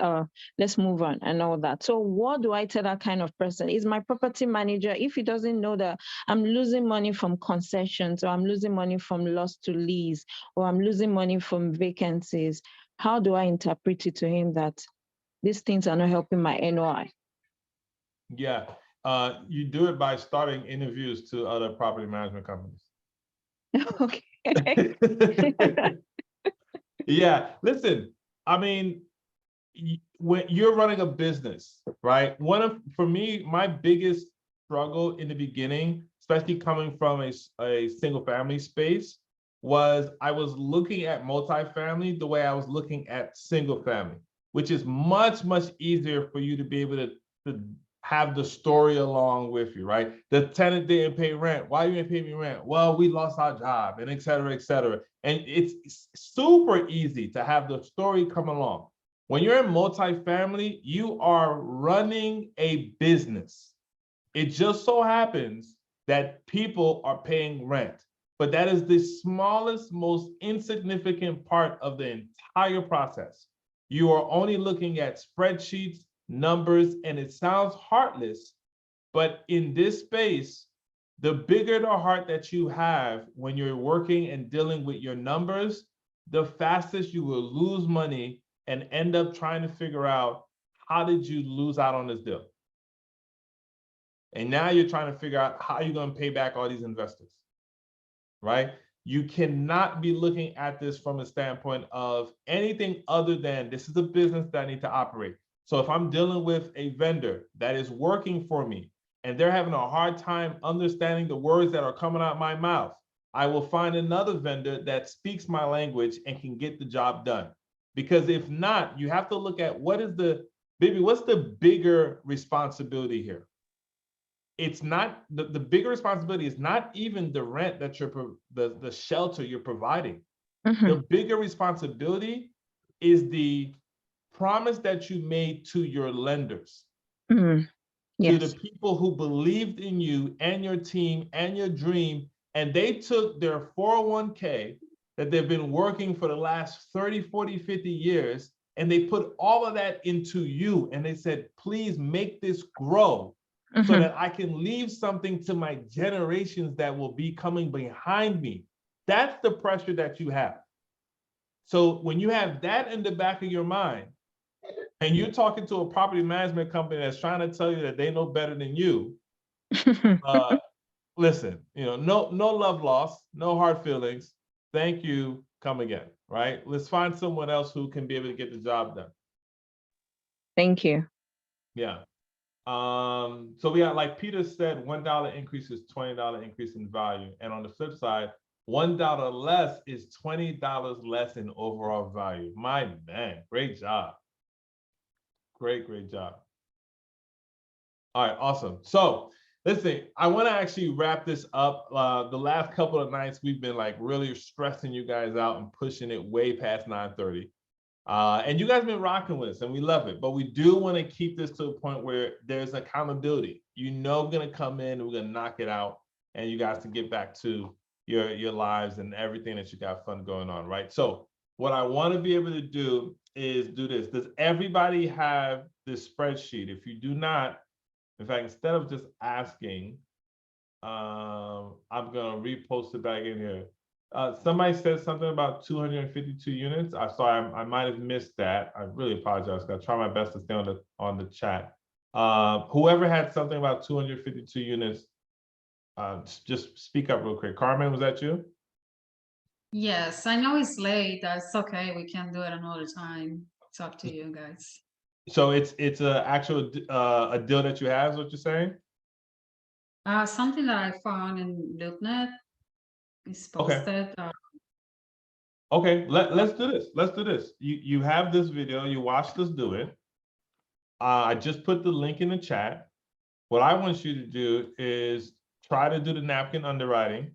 S7: let's move on and all that. So what do I tell that kind of person? Is my property manager, if he doesn't know that I'm losing money from concessions or I'm losing money from loss to lease or I'm losing money from vacancies, how do I interpret it to him that these things are not helping my NOI?
S1: Yeah. You do it by starting interviews to other property management companies.
S7: Okay.
S1: Yeah, listen, I mean, when you're running a business, right? For me, my biggest struggle in the beginning, especially coming from a single family space, was I was looking at multifamily the way I was looking at single family, which is much easier for you to be able to have the story along with you, right? The tenant didn't pay rent. Why you didn't pay me rent? Well, we lost our job, and et cetera, et cetera. And it's super easy to have the story come along. When you're in multifamily, you are running a business. It just so happens that people are paying rent, but that is the smallest, most insignificant part of the entire process. You are only looking at spreadsheets, numbers, and it sounds heartless, but in this space, the bigger the heart that you have when you're working and dealing with your numbers, the fastest you will lose money and end up trying to figure out how did you lose out on this deal. And now you're trying to figure out how you're going to pay back all these investors, right? You cannot be looking at this from a standpoint of anything other than this is a business that I need to operate. So if I'm dealing with a vendor that is working for me and they're having a hard time understanding the words that are coming out my mouth, I will find another vendor that speaks my language and can get the job done. Because if not, you have to look at what's the bigger responsibility here? It's not, the bigger responsibility is not even the rent that the shelter you're providing.
S7: Mm-hmm.
S1: The bigger responsibility is the promise that you made to your lenders,
S7: Mm-hmm. Yes.
S1: to the people who believed in you and your team and your dream, and they took their 401k that they've been working for the last 30, 40, 50 years, and they put all of that into you, and they said, please make this grow so that I can leave something to my generations that will be coming behind me. That's the pressure that you have. So when you have that in the back of your mind, and you're talking to a property management company that's trying to tell you that they know better than you, listen, no love lost, no hard feelings. Thank you. Come again, right? Let's find someone else who can be able to get the job done.
S7: Thank you.
S1: Yeah. So we got, like Peter said, $1 increase is $20 increase in value. And on the flip side, $1 less is $20 less in overall value. My man, great job. Great job. All right, awesome. So listen, I want to actually wrap this up. The last couple of nights, we've been like really stressing you guys out and pushing it way past 9:30. And you guys have been rocking with us, and we love it. But we do want to keep this to a point where there's accountability. We're going to come in and we're going to knock it out, and you guys can get back to your lives and everything that you got fun going on, right? So what I want to be able to do is do this. Does everybody have this spreadsheet? If you do not, in fact, instead of just asking, I'm going to repost it back in here. Somebody said something about 252 units. I'm sorry, I might have missed that. I really apologize. I try my best to stay on the chat. Whoever had something about 252 units, just speak up real quick. Carmen, was that you?
S3: Yes, I know it's late. That's okay. We can do it another time. It's up to you guys.
S1: So it's a actual a deal that you have, is what you're saying?
S3: Something that I found in LoopNet is
S1: Okay.
S3: posted.
S1: Okay, let's do this. Let's do this. You have this video, you watched us do it. I just put the link in the chat. What I want you to do is try to do the napkin underwriting,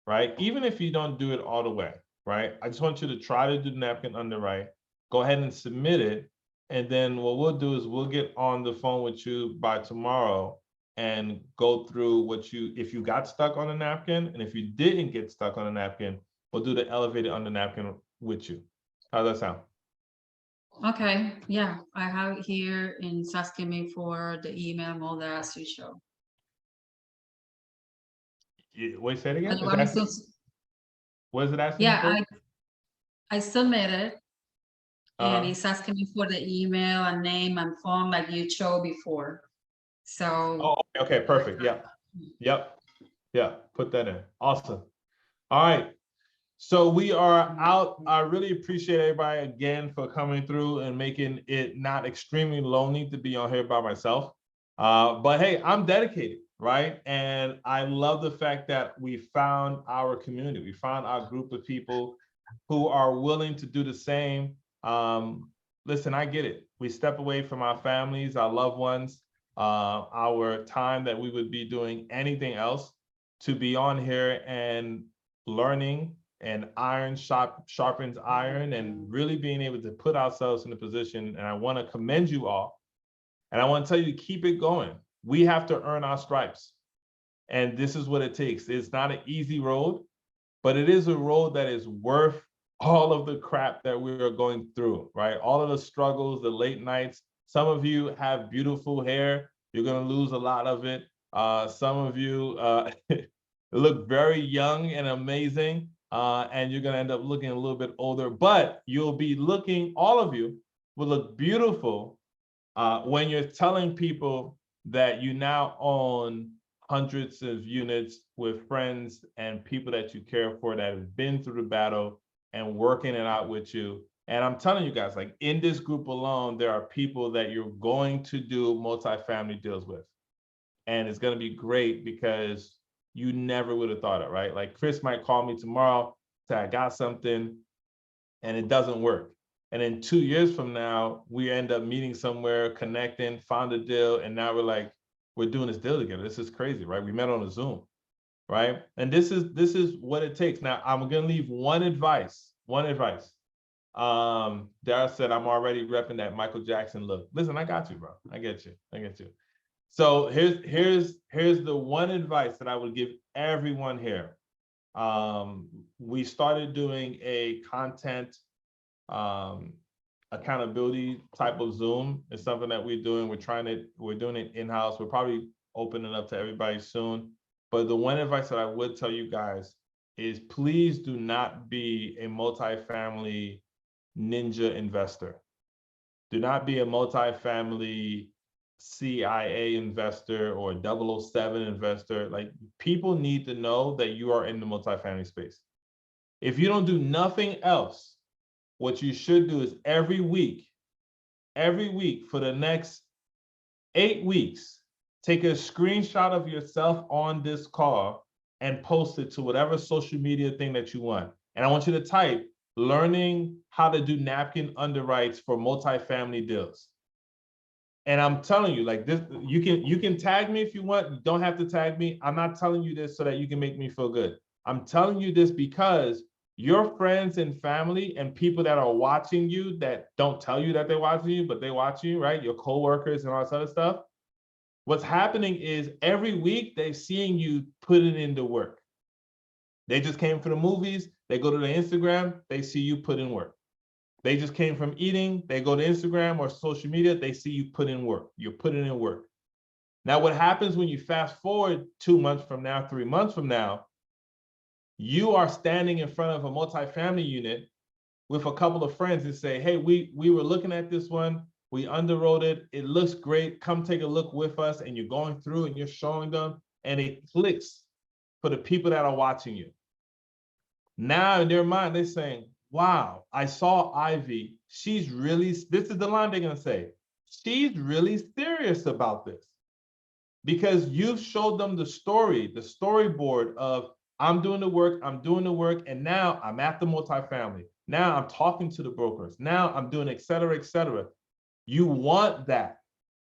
S1: right? Even if you don't do it all the way, right? I just want you to try to do the napkin underwrite. Go ahead and submit it. And then what we'll do is we'll get on the phone with you by tomorrow and go through if you got stuck on a napkin, and if you didn't get stuck on a napkin, we'll do the elevated under napkin with you. How's that sound?
S3: Okay, yeah, I have it here, and it's asking me for the email and all that as usual.
S1: Wait, say it again.
S3: You want me to-
S1: What is it asking
S3: Yeah,
S1: for?
S3: I submitted, and
S1: Uh-huh.
S3: it's asking me for the email and name and phone like you showed before. So,
S1: Oh, okay, perfect. Yep. Put that in. Awesome. All right. So we are out. I really appreciate everybody again for coming through and making it not extremely lonely to be on here by myself. But hey, I'm dedicated, right? And I love the fact that we found our community. We found our group of people who are willing to do the same. Listen, I get it. We step away from our families, our loved ones, our time that we would be doing anything else to be on here and learning, and iron sharpens iron, and really being able to put ourselves in a position. And I want to commend you all. And I want to tell you to keep it going. We have to earn our stripes. And this is what it takes. It's not an easy road, but it is a road that is worth all of the crap that we are going through, right? All of the struggles, the late nights. Some of you have beautiful hair. You're going to lose a lot of it. Some of you look very young and amazing. And you're going to end up looking a little bit older, but you'll be looking, all of you will look beautiful when you're telling people that you now own hundreds of units with friends and people that you care for that have been through the battle and working it out with you. And I'm telling you guys, like in this group alone, there are people that you're going to do multifamily deals with. And it's going to be great because you never would have thought it, right? Like Chris might call me tomorrow, say, I got something, and it doesn't work. And then 2 years from now, we end up meeting somewhere, connecting, found a deal, and now we're like, we're doing this deal together. This is crazy, right? We met on a Zoom, right? And this is what it takes. Now, I'm gonna leave one advice. Dara said, I'm already repping that Michael Jackson look. Listen, I got you, bro. I get you. So here's the one advice that I would give everyone here. We started doing a content accountability type of Zoom. It's something that we're doing. We're doing it in-house. We're probably opening up to everybody soon. But the one advice that I would tell you guys is please do not be a multifamily ninja investor. Do not be a multifamily CIA investor or 007 investor. Like, people need to know that you are in the multifamily space. If you don't do nothing else, what you should do is every week for the next 8 weeks, take a screenshot of yourself on this call and post it to whatever social media thing that you want. And I want you to type learning how to do napkin underwrites for multifamily deals. And I'm telling you, like this, you can tag me if you want. You don't have to tag me. I'm not telling you this so that you can make me feel good. I'm telling you this because your friends and family and people that are watching you that don't tell you that they're watching you, but they watch you, right? Your coworkers and all this other stuff. What's happening is every week they're seeing you put it into work. They just came from the movies. They go to the Instagram. They see you put in work. They just came from eating. They go to Instagram or social media. They see you put in work. You're putting in work. Now, what happens when you fast forward 2 months from now, 3 months from now, you are standing in front of a multifamily unit with a couple of friends and say, hey, we were looking at this one. We underwrote it. It looks great. Come take a look with us. And you're going through and you're showing them, and it clicks for the people that are watching you. Now in their mind, they're saying, wow, I saw Ivy. She's really, this is the line they're going to say. She's really serious about this. Because you've showed them the storyboard of I'm doing the work, and now I'm at the multifamily. Now I'm talking to the brokers. Now I'm doing et cetera, et cetera. You want that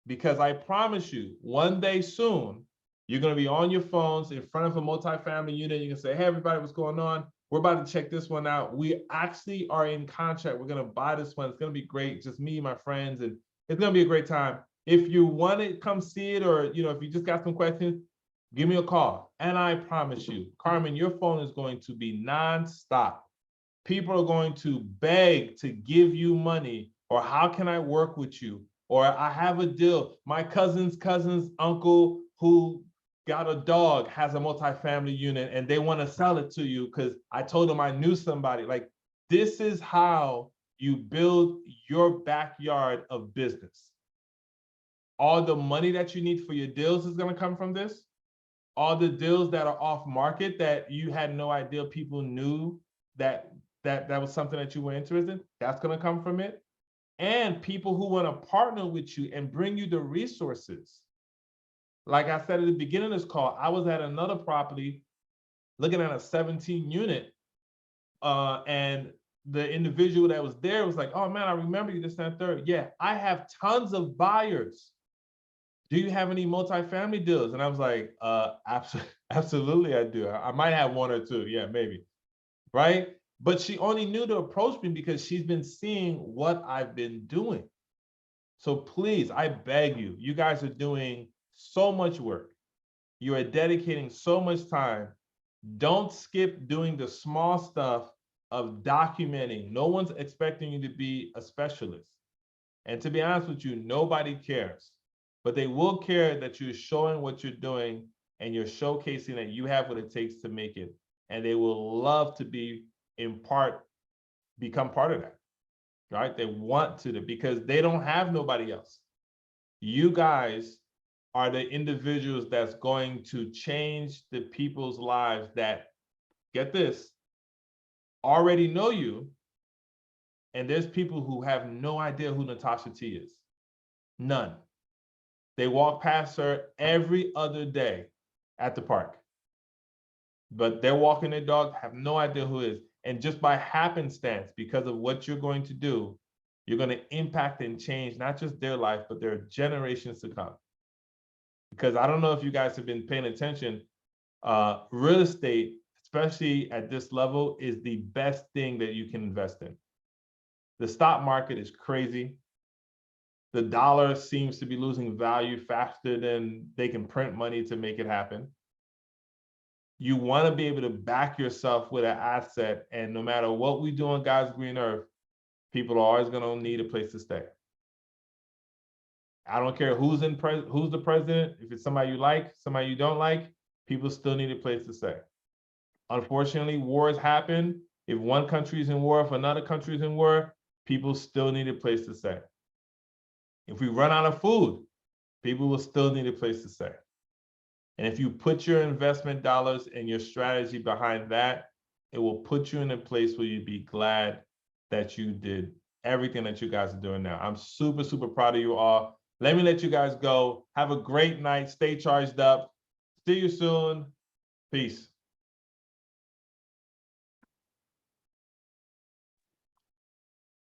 S1: because I promise you, one day soon, you're going to be on your phones in front of a multifamily unit. You can say, hey, everybody, what's going on? We're about to check this one out. We actually are in contract. We're going to buy this one. It's going to be great. Just me, my friends, and it's going to be a great time. If you want to come see it, or if you just got some questions, give me a call. And I promise you, Carmen, your phone is going to be nonstop. People are going to beg to give you money, or how can I work with you? Or I have a deal. My cousin's uncle who got a dog has a multifamily unit and they want to sell it to you because I told them I knew somebody. Like, this is how you build your backyard of business. All the money that you need for your deals is going to come from this. All the deals that are off market that you had no idea people knew that was something that you were interested in, that's going to come from it. And people who want to partner with you and bring you the resources. Like I said at the beginning of this call, I was at another property looking at a 17 unit, and the individual that was there was like, oh man, I remember you, this, and third. Yeah, I have tons of buyers. Do you have any multifamily deals? And I was like, absolutely I do. I might have one or two, yeah, maybe, right? But she only knew to approach me because she's been seeing what I've been doing. So please, I beg you, you guys are doing so much work. You are dedicating so much time. Don't skip doing the small stuff of documenting. No one's expecting you to be a specialist. And to be honest with you, nobody cares. But they will care that you're showing what you're doing and you're showcasing that you have what it takes to make it. And they will love to become part of that, right? They want to, because they don't have nobody else. You guys are the individuals that's going to change the people's lives that, get this, already know you. And there's people who have no idea who Natasha T is. None. They walk past her every other day at the park. But they're walking their dog, have no idea who it is. And just by happenstance, because of what you're going to do, you're going to impact and change not just their life, but their generations to come. Because I don't know if you guys have been paying attention, real estate, especially at this level, is the best thing that you can invest in. The stock market is crazy. The dollar seems to be losing value faster than they can print money to make it happen. You want to be able to back yourself with an asset, and no matter what we do on God's green earth, people are always going to need a place to stay. I don't care who's the president. If it's somebody you like, somebody you don't like, people still need a place to stay. Unfortunately, wars happen. If one country is in war, if another country is in war, people still need a place to stay. If we run out of food, people will still need a place to stay. And if you put your investment dollars and your strategy behind that, it will put you in a place where you'd be glad that you did everything that you guys are doing now. I'm super, super proud of you all. Let me let you guys go. Have a great night. Stay charged up. See you soon. Peace.